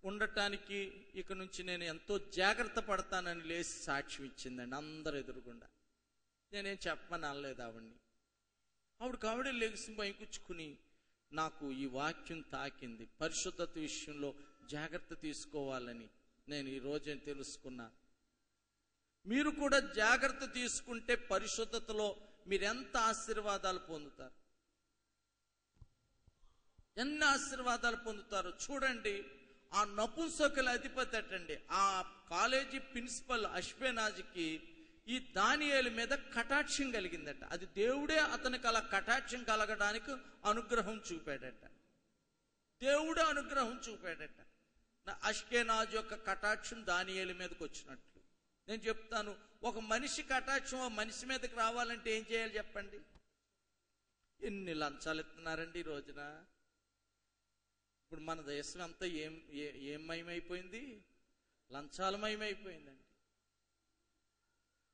ఉండటానికి ఇక నుంచి నేను ఎంతో జాగ్రత్త పడతానని లేచి సాక్ష్యం ఇచ్చిందండి అందరు ఎదురుగుండా. నేనేం చెప్పమని అనలేదు ఆవిడ్ని. ఆవిడే లెగిసి పైకుచ్చుకుని నాకు ఈ వాక్యం తాకింది, పరిశుద్ధత విషయంలో జాగ్రత్త తీసుకోవాలని నేను ఈ రోజే తెలుసుకున్నాను. మీరు కూడా జాగ్రత్త తీసుకుంటే పరిశుద్ధతలో మీరు ఎంత ఆశీర్వాదాలు పొందుతారు, ఎన్ని ఆశీర్వాదాలు పొందుతారు. చూడండి, ఆ నపుంసకుల అధిపతి అటండి, ఆ కాలేజీ ప్రిన్సిపల్ అష్పెనాజికి ఈ దానియేలు మీద కటాక్షం కలిగిందట. అది దేవుడే అతనికి అలా కటాక్షం కలగడానికి అనుగ్రహం చూపాడట. దేవుడే అనుగ్రహం చూపాడట. అష్పెనాజు యొక్క కటాక్షం దానియేలు మీదకి వచ్చినట్లు నేను చెప్తాను. ఒక మనిషి కటాక్షం ఆ మనిషి మీదకి రావాలంటే ఏం చేయాలి చెప్పండి? ఎన్ని లంచాలు ఇస్తున్నారండి ఈ రోజున. ఇప్పుడు మన దేశం అంతా ఏం మయమైపోయింది? లంచాలమయమైపోయిందండి.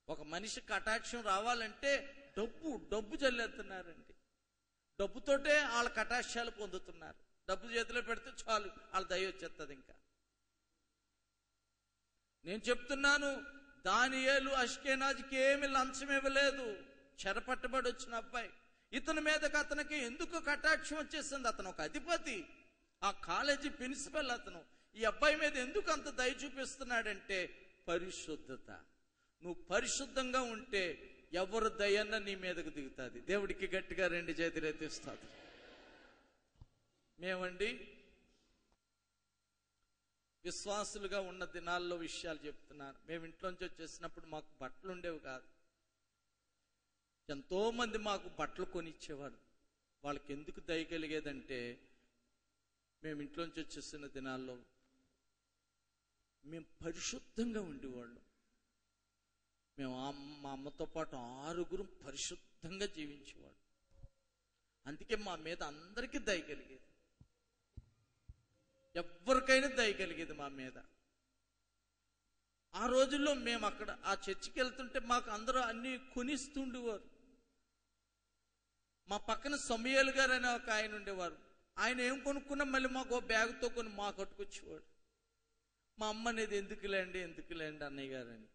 ఒక మనిషి కటాక్షం రావాలంటే డబ్బు జల్లేస్తున్నారండి. డబ్బుతోటే వాళ్ళ కటాక్షాలు పొందుతున్నారు. డబ్బు చేతిలో పెడితే చాలు, వాళ్ళ దయ వచ్చేస్తుంది. ఇంకా నేను చెప్తున్నాను, దానియేలు అష్కెనాజికి ఏమి లంచం ఇవ్వలేదు. చెరపట్టబడి వచ్చిన అబ్బాయి, ఇతని మీదకి అతనికి ఎందుకు కటాక్షం వచ్చేసింది? అతను ఒక అధిపతి, ఆ కాలేజీ ప్రిన్సిపల్. అతను ఈ అబ్బాయి మీద ఎందుకు అంత దయ చూపిస్తున్నాడంటే పరిశుద్ధత. నువ్వు పరిశుద్ధంగా ఉంటే ఎవరు దయన్న నీ మీదకు దిగుతుంది. దేవుడికి గట్టిగా 2 చేతులు ఎత్తిస్తుంది. మేమండి విశ్వాసులుగా ఉన్న దినాల్లో విషయాలు చెప్తున్నాను. మేము ఇంట్లోంచి వచ్చేసినప్పుడు మాకు బట్టలు ఉండేవి కాదు. ఎంతో మంది మాకు బట్టలు కొనిచ్చేవారు. వాళ్ళకి ఎందుకు దయ కలిగేదంటే, మేము ఇంట్లోంచి వచ్చేసిన దినాల్లో మేము పరిశుద్ధంగా ఉండేవాళ్ళం. మేము మా అమ్మతో పాటు 6 పరిశుద్ధంగా జీవించేవాడు. అందుకే మా మీద అందరికీ దయ కలిగేది, ఎవరికైనా దయ కలిగేది మా మీద. ఆ రోజుల్లో మేము అక్కడ ఆ చర్చికి వెళ్తుంటే మాకు అందరూ అన్ని కొనిస్తుండేవారు. మా పక్కన సమయలు గారు అనే ఒక ఆయన ఉండేవారు. ఆయన ఏం కొనుక్కున్నా మళ్ళీ మాకు బ్యాగుతో కొని మా కట్టుకొచ్చేవాడు. మా అమ్మ అనేది ఎందుకులేండి అన్నయ్య గారు అని.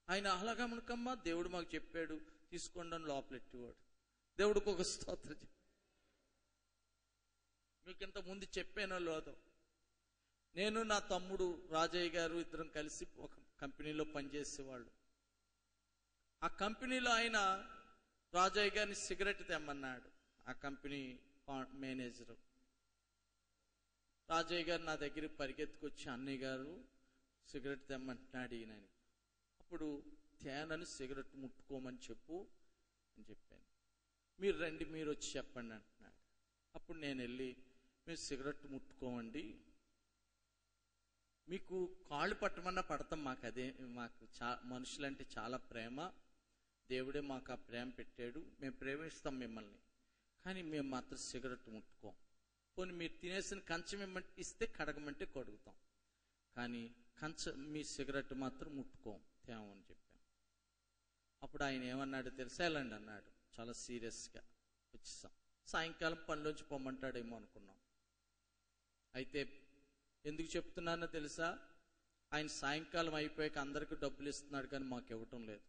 ఆయన ఆహ్లాగమనకమ్మా, దేవుడు మాకు చెప్పాడు తీసుకోండి అని లోపలెట్టేవాడు. దేవుడికి ఒక స్తోత్రం. మీకు ఇంత ముందు చెప్పానో లేదో, నేను నా తమ్ముడు రాజయ్య గారు ఇద్దరం కలిసి ఒక కంపెనీలో పనిచేసేవాళ్ళు. ఆ కంపెనీలో ఆయన రాజయ్య గారిని సిగరెట్ తెమ్మన్నాడు. ఆ కంపెనీ మేనేజరు రాజయ్య గారు నా దగ్గరికి పరిగెత్తుకొచ్చి, అన్నయ్య గారు సిగరెట్ తెమ్మంటున్నాడు ఈయనని. అప్పుడు తేనని సిగరెట్ ముట్టుకోమని చెప్పు అని చెప్పాను. మీరు రండి, మీరు వచ్చి చెప్పండి అంటున్నాడు. అప్పుడు నేను వెళ్ళి, మీరు సిగరెట్ ముట్టుకోమండి, మీకు కాళ్ళు పట్టమన్నా పడతాం, మాకు మనుషులంటే చాలా ప్రేమ, దేవుడే మాకు ఆ ప్రేమ పెట్టాడు, మేము ప్రేమిస్తాం మిమ్మల్ని, కానీ మేము మాత్రం సిగరెట్ ముట్టుకోం. పోనీ మీరు తినేసిన కంచం ఇస్తే కడగమంటే కడుగుతాం, కానీ మీ సిగరెట్ మాత్రం ముట్టుకోం తేమని చెప్పాం. అప్పుడు ఆయన ఏమన్నాడు తెలుసా? వెళ్ళండి అన్నాడు. చాలా సీరియస్గా వచ్చేసాం. సాయంకాలం పనిలోంచి పొమ్మంటాడేమో అనుకున్నాం. అయితే ఎందుకు చెప్తున్నానో తెలుసా? ఆయన సాయంకాలం అయిపోయాక అందరికీ డబ్బులు ఇస్తున్నాడు, కానీ మాకు ఇవ్వటం లేదు.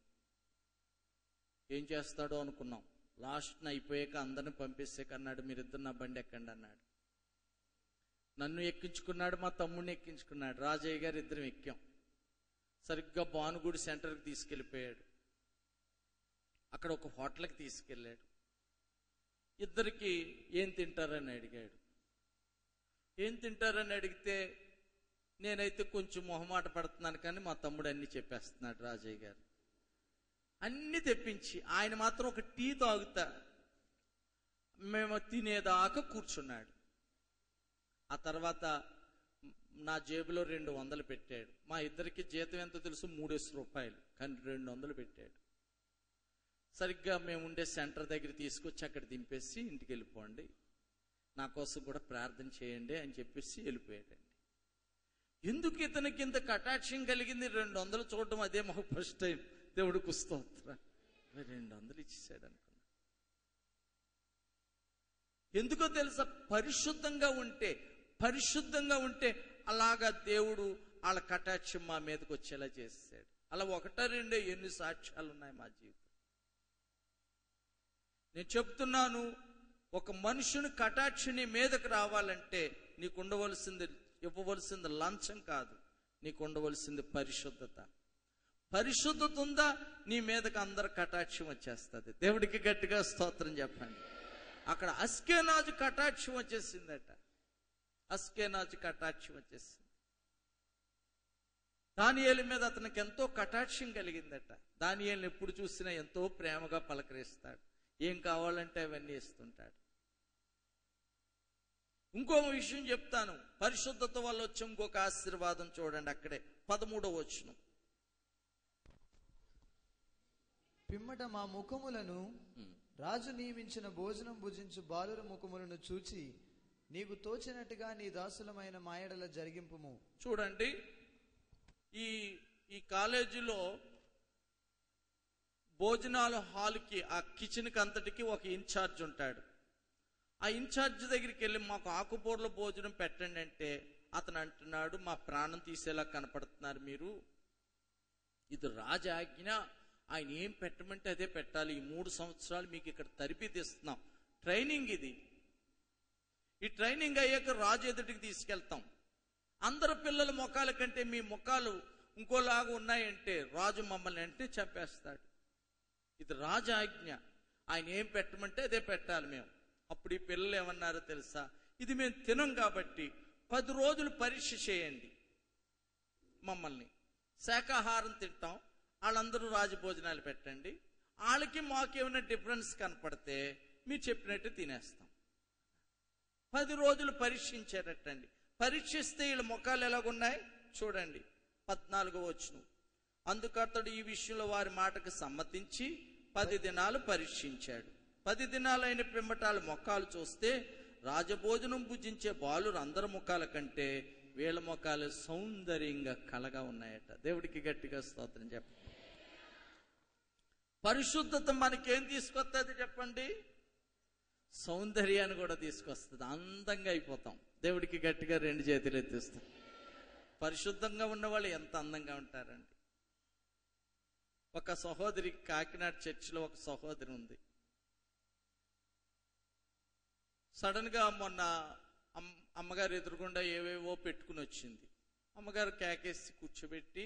ఏం చేస్తాడో అనుకున్నాం. లాస్ట్న అయిపోయాక అందరిని పంపిస్తాక అన్నాడు, మీరిద్దరు నా బండి ఎక్కండి అన్నాడు. నన్ను ఎక్కించుకున్నాడు, మా తమ్ముడిని ఎక్కించుకున్నాడు. రాజయ్య గారు ఇద్దరం ఎక్కాం. సరిగ్గా భానుగుడి సెంటర్కి తీసుకెళ్ళిపోయాడు. అక్కడ ఒక హోటల్కి తీసుకెళ్ళాడు. ఇద్దరికి ఏం తింటారని అడిగాడు. ఏం తింటారని అడిగితే నేనైతే కొంచెం మొహమాట పడుతున్నాను, కానీ మా తమ్ముడు అన్నీ చెప్పేస్తున్నాడు. రాజయ్య గారు అన్నీ తెప్పించి ఆయన మాత్రం ఒక టీ తాగుతా మేము తినేదాకా కూర్చున్నాడు. ఆ తర్వాత నా జేబులో 200 పెట్టాడు. మా ఇద్దరికి జీతం ఎంతో తెలుసు, 3 రూపాయలు, కానీ 200 పెట్టాడు. సరిగ్గా మేము ఉండే సెంటర్ దగ్గర తీసుకొచ్చి అక్కడ దింపేసి ఇంటికి వెళ్ళిపోండి, నా కోసం కూడా ప్రార్థన చేయండి అని చెప్పేసి వెళ్ళిపోయాడండి. ఎందుకు ఇతనికి ఇంత కటాక్షం కలిగింది? 200 చూడటం అదే మాకు ఫస్ట్ టైం. దేవుడికి స్తోత్రం. 200 ఇచ్చేసాడు అనుకున్నా. ఎందుకో తెలుసా? పరిశుద్ధంగా ఉంటే అలాగా దేవుడు వాళ్ళ కటాక్షం మా మీదకి వచ్చేలా చేసాడు. అలా 1-2 ఎన్ని సాక్ష్యాలు ఉన్నాయి మా జీవితం. నేను చెప్తున్నాను, ఒక మనుషుని కటాక్షిని మీదకి రావాలంటే నీకు ఉండవలసింది, ఇవ్వవలసింది లంచం కాదు, నీకు ఉండవలసింది పరిశుద్ధత. పరిశుద్ధత ఉందా, నీ మీదకి అందరు కటాక్షం వచ్చేస్తుంది. దేవుడికి గట్టిగా స్తోత్రం చెప్పండి. అక్కడ అస్కేనాజు కటాక్షం వచ్చేసిందట. అస్కేనాజు కటాక్షం వచ్చేసింది. దానియేలు మీద అతనికి ఎంతో కటాక్షం కలిగిందట. దానియేలుని ఎప్పుడు చూసినా ఎంతో ప్రేమగా పలకరిస్తాడు. ఏం కావాలంటే అవన్నీ ఇస్తుంటాడు. ఇంకో విషయం చెప్తాను. పరిశుద్ధత వల్ల వచ్చే ఇంకొక ఆశీర్వాదం చూడండి. అక్కడే 13వ వచనం. పిమ్మట మా ముఖములను రాజు నియమించిన భోజనం భుజించు బాలుర ముఖములను చూచి నీకు తోచినట్టుగా నీ దాసులమైన మాయడల జరిగింపుము. చూడండి, ఈ కాలేజీలో భోజనాల హాల్కి, ఆ కిచెన్కి అంతటికి ఒక ఇన్ఛార్జ్ ఉంటాడు. ఆ ఇన్ఛార్జ్ దగ్గరికి వెళ్ళి మాకు ఆకుకూరల భోజనం పెట్టండి అంటే అతను అంటున్నాడు, మా ప్రాణం తీసేలా కనపడుతున్నారు మీరు, ఇది రాజాజ్ఞ, ఆయన ఏం పెట్టమంటే అదే పెట్టాలి. ఈ 3 సంవత్సరాలు మీకు ఇక్కడ తరిపిదిస్తున్నాం, ట్రైనింగ్ ఇది. ఈ ట్రైనింగ్ అయ్యాక రాజు ఎదుటికి తీసుకెళ్తాం. అందరు పిల్లల ముఖాల కంటే మీ ముఖాలు ఇంకోలాగా ఉన్నాయంటే రాజు మమ్మల్ని అంటే చంపేస్తాడు. ఇది రాజాజ్ఞ, ఆయన ఏం పెట్టమంటే అదే పెట్టాలి మేము. అప్పుడు ఈ పిల్లలు ఏమన్నారో తెలుసా? ఇది మేము తినం కాబట్టి 10 రోజులు పరీక్ష చేయండి మమ్మల్ని, శాకాహారం తింటాం, వాళ్ళందరూ రాజభోజనాలు పెట్టండి, వాళ్ళకి మాకేమైనా డిఫరెన్స్ కనపడితే మీరు చెప్పినట్టు తినేస్తాం. 10 రోజులు పరీక్షించేటట్టండి. పరీక్షిస్తే వీళ్ళ ముఖాలు ఎలాగున్నాయి చూడండి. 14వ వచనం. అందుకు అతడు ఈ విషయంలో వారి మాటకు సమ్మతించి 10 దినాలు పరీక్షించాడు. 10 దినాలైన పిమ్మటాల ముఖాలు చూస్తే రాజభోజనం భుజించే బాలురు అందరి ముఖాల కంటే వీళ్ళ ముఖాలు సౌందర్యంగా కలగా ఉన్నాయట. దేవుడికి గట్టిగా స్తోత్రం చెప్పండి. పరిశుద్ధత మనకేం తీసుకొస్తుంది చెప్పండి? సౌందర్యాన్ని కూడా తీసుకొస్తుంది. అందంగా అయిపోతాం. దేవుడికి గట్టిగా 2 చేతులు ఎత్తిస్తాం. పరిశుద్ధంగా ఉన్న వాళ్ళు ఎంత అందంగా ఉంటారండి. ఒక సహోదరి, కాకినాడ చర్చిలో ఒక సహోదరి ఉంది. సడన్ గా మొన్న అమ్మగారు ఎదురుగుండా ఏవేవో పెట్టుకుని వచ్చింది. అమ్మగారు కేకేసి కూర్చోబెట్టి,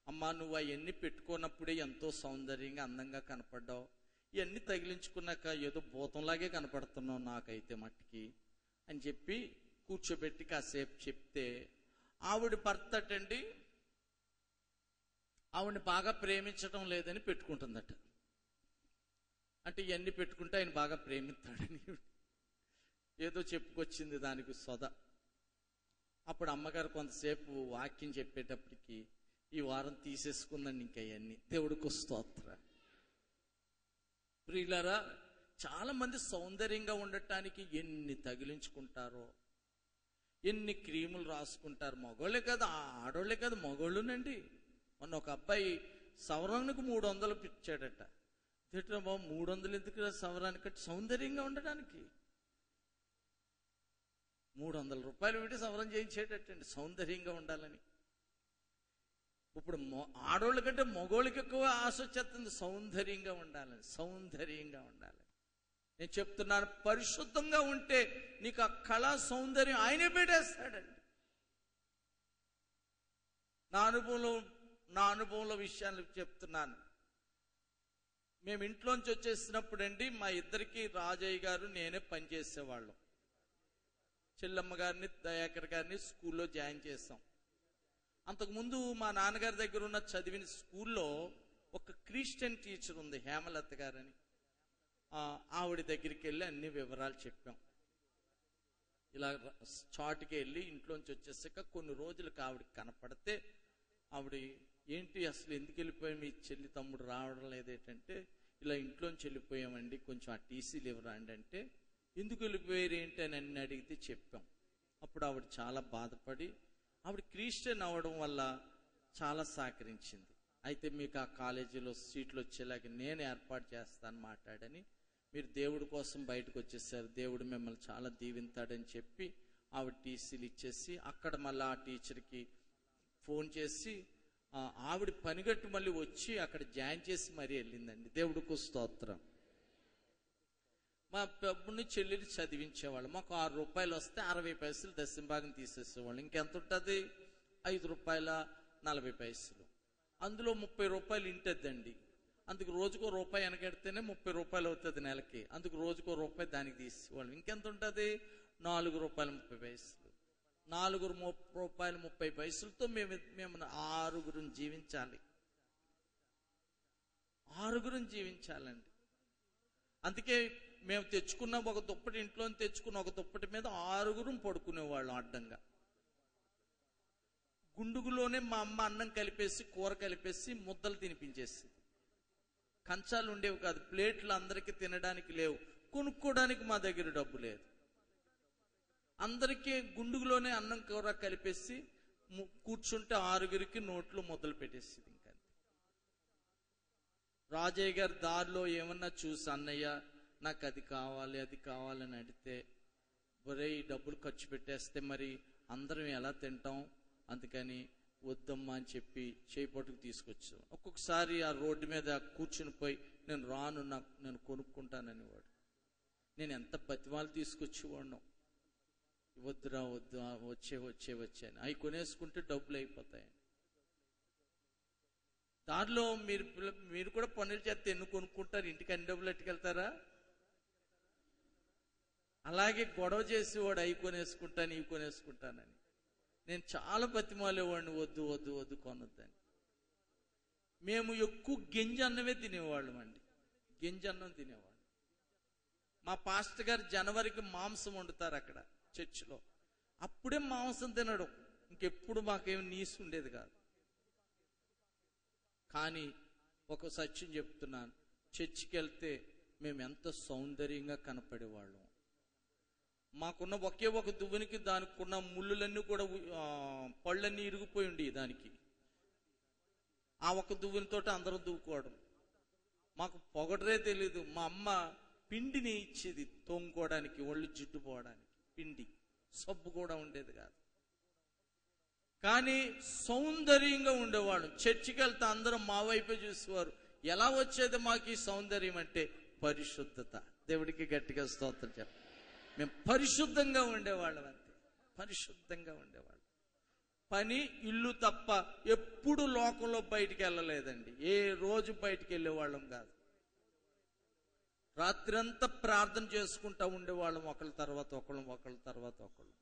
అమ్మా నువ్వు అవన్నీ పెట్టుకున్నప్పుడే ఎంతో సౌందర్యంగా అందంగా కనపడ్డావు, ఇవన్నీ తగిలించుకున్నాక ఏదో భూతంలాగే కనపడుతున్నావు నాకైతే మట్టికి అని చెప్పి కూర్చోబెట్టి కాసేపు చెప్తే, ఆవిడ భర్త అటండి ఆవిడని బాగా ప్రేమించడం లేదని పెట్టుకుంటుందట. అంటే ఇవన్నీ పెట్టుకుంటే ఆయన బాగా ప్రేమిస్తాడని ఏదో చెప్పుకొచ్చింది దానికి సొద. అప్పుడు అమ్మగారు కొంతసేపు వాక్యం చెప్పేటప్పటికి ఈ వారం తీసేసుకుందండి ఇంకా అవన్నీ. దేవుడికి స్తోత్రం. ప్రియులారా, చాలా మంది సౌందర్యంగా ఉండటానికి ఎన్ని తగిలించుకుంటారో, ఎన్ని క్రీములు రాసుకుంటారు. మగోళ్ళే కాదు, ఆడోళ్లే కాదు, మగోళ్ళునండి. మొన్న ఒక అబ్బాయి సవరానికి 300 ఇచ్చాడట. బాబు 300 ఎందుకు సవరానికి? సౌందర్యంగా ఉండడానికి. రూపాయలు పెట్టి సవరం చేయించేటట్టండి సౌందర్యంగా ఉండాలని. ఇప్పుడు ఆడోళ్ళ కంటే మగోళ్ళకి ఎక్కువ ఆశ వచ్చేస్తుంది సౌందర్యంగా ఉండాలని, సౌందర్యంగా ఉండాలని. నేను చెప్తున్నాను, పరిశుద్ధంగా ఉంటే నీకు ఆ కళ సౌందర్యం ఆయనే పెట్టేస్తాడండి. నా అనుభవంలో విషయాలు చెప్తున్నాను. మేము ఇంట్లోంచి వచ్చేసినప్పుడు అండి, మా ఇద్దరికి రాజయ్య గారు నేనే పనిచేసేవాళ్ళం. చెల్లమ్మ గారిని దయాకర్ గారిని స్కూల్లో జాయిన్ చేసాం. అంతకుముందు మా నాన్నగారి దగ్గర ఉన్న చదివిన స్కూల్లో ఒక క్రిస్టియన్ టీచర్ ఉంది, హేమలత గారని. ఆవిడ దగ్గరికి వెళ్ళి అన్ని వివరాలు చెప్పాం. ఇలా చాటుకి వెళ్ళి ఇంట్లోంచి వచ్చేసాక కొన్ని రోజులకు ఆవిడకి కనపడితే, ఆవిడ ఏంటి అసలు ఎందుకు వెళ్ళిపోయాం, మీ చెల్లి తమ్ముడు రావడం లేదేంటంటే, ఇలా ఇంట్లోంచి వెళ్ళిపోయామండి, కొంచెం ఆ టీసీలు ఇవ్వరండి అంటే, ఎందుకు వెళ్ళిపోయారు ఏంటి అని అన్ని అడిగితే చెప్పాం. అప్పుడు ఆవిడ చాలా బాధపడి, ఆవిడ క్రిస్టియన్ అవ్వడం వల్ల చాలా సహకరించింది. అయితే మీకు ఆ కాలేజీలో సీట్లు వచ్చేలాగా నేను ఏర్పాటు చేస్తాను మాట్లాడని, మీరు దేవుడి కోసం బయటకు వచ్చేసారు, దేవుడు మిమ్మల్ని చాలా దీవింతాడని చెప్పి ఆవిడ టీసీలు ఇచ్చేసి, అక్కడ మళ్ళీ ఆ టీచర్కి ఫోన్ చేసి ఆవిడ పనిగట్టు మళ్ళీ వచ్చి అక్కడ జాయిన్ చేసి మరీ వెళ్ళిందండి. దేవుడికి స్తోత్రం. మా పెబ్బుని చెల్లిని చదివించేవాళ్ళు. మాకు 6 రూపాయలు వస్తే 60 పైసలు దశంభాగం తీసేసేవాళ్ళు. ఇంకెంత ఉంటుంది, 5 రూపాయల 40 పైసలు. అందులో 30 రూపాయలు ఇంటద్దండి. అందుకు రోజుకో రూపాయి వెనకెడితేనే 30 రూపాయలు అవుతుంది నెలకి. అందుకు రోజుకో రూపాయి దానికి తీసేవాళ్ళు. ఇంకెంత ఉంటుంది, 4 రూపాయల 30 పైసలు. 4 రూపాయల 30 పైసలతో మేము 6 జీవించాలి. 6 జీవించాలండి. అందుకే మేము తెచ్చుకున్న ఒక దుప్పటి, ఇంట్లో తెచ్చుకున్న ఒక దుప్పటి మీద 6 పడుకునేవాళ్ళం అడ్డంగా. గుండుగులోనే మా అమ్మ అన్నం కలిపేసి కూర కలిపేసి ముద్దలు తినిపించేసి. కంచాలు ఉండేవి కాదు, ప్లేట్లు అందరికీ తినడానికి లేవు, కొనుక్కోవడానికి మా దగ్గర డబ్బు లేదు. అందరికీ గుండుగులోనే అన్నం కూర కలిపేసి కూర్చుంటే 6 నోట్లో మొదలు పెట్టేసింది. ఇంకా రాజయ్య గారు దారిలో ఏమన్నా చూసి, అన్నయ్య నాకు అది కావాలి అది కావాలని అడిగితే, ఒరే ఈ డబ్బులు ఖర్చు పెట్టేస్తే మరి అందరం ఎలా తింటాం, అందుకని వద్దమ్మా అని చెప్పి చేయి పట్టుకు తీసుకొచ్చాం. ఒక్కొక్కసారి ఆ రోడ్డు మీద కూర్చుని పోయి, నేను రాను, నేను కొనుక్కుంటానని వాడు. నేను ఎంత బతిమాలు తీసుకొచ్చేవాడినో, వద్దురా వద్దు, వచ్చే అని. అవి కొనేసుకుంటే డబ్బులు అయిపోతాయండి. దారిలో మీరు కూడా పనులు చేస్తే ఎన్ని కొనుక్కుంటారు, ఇంటికి అన్ని డబ్బులు ఎట్టుకెళ్తారా? అలాగే గొడవ చేసేవాడు, అవి కొనేసుకుంటాను ఇవి కొనేసుకుంటానని. నేను చాలా బతిమాలేవాడిని, వద్దు వద్దు వద్దు కొనొద్దని. మేము ఎక్కువ గింజన్నమే తినేవాళ్ళం అండి, గింజన్నం తినేవాళ్ళం. మా పాస్టర్ గారు జనవరికి మాంసం వండుతారు అక్కడ చర్చిలో. అప్పుడే మాంసం తినడం, ఇంకెప్పుడు మాకేమి నీసు ఉండేది కాదు. కానీ ఒక సత్యం చెప్తున్నాను, చర్చికి వెళ్తే మేము ఎంత సౌందర్యంగా కనపడేవాళ్ళం. మాకున్న ఒకే ఒక దువ్వెనికి దానికి ఉన్న ముళ్ళులన్నీ కూడా పళ్ళన్నీ ఇరిగిపోయి ఉండి, దానికి ఆ ఒక దువ్వెనితో అందరం దువ్వుకోవడం. మాకు పొగడరే తెలీదు. మా అమ్మ పిండిని ఇచ్చేది తోముకోవడానికి, ఒళ్ళు జిడ్డు పోవడానికి పిండి, సబ్బు కూడా ఉండేది కాదు. కానీ సౌందర్యంగా ఉండేవాడు. చర్చికి వెళ్తే అందరం మా వైపే చూసేవారు. ఎలా వచ్చేది మాకు ఈ సౌందర్యం అంటే పరిశుద్ధత. దేవుడికి గట్టిగా స్తోత్రం చెప్పండి. మేము పరిశుద్ధంగా ఉండేవాళ్ళం, అంతే, పరిశుద్ధంగా ఉండేవాళ్ళం. పని ఇల్లు తప్ప ఎప్పుడు లోకంలో బయటికి వెళ్ళలేదండి. ఏ రోజు బయటికి వెళ్ళేవాళ్ళం కాదు. రాత్రంతా ప్రార్థన చేసుకుంటూ ఉండేవాళ్ళం, ఒకళ్ళ తర్వాత ఒకళ్ళు.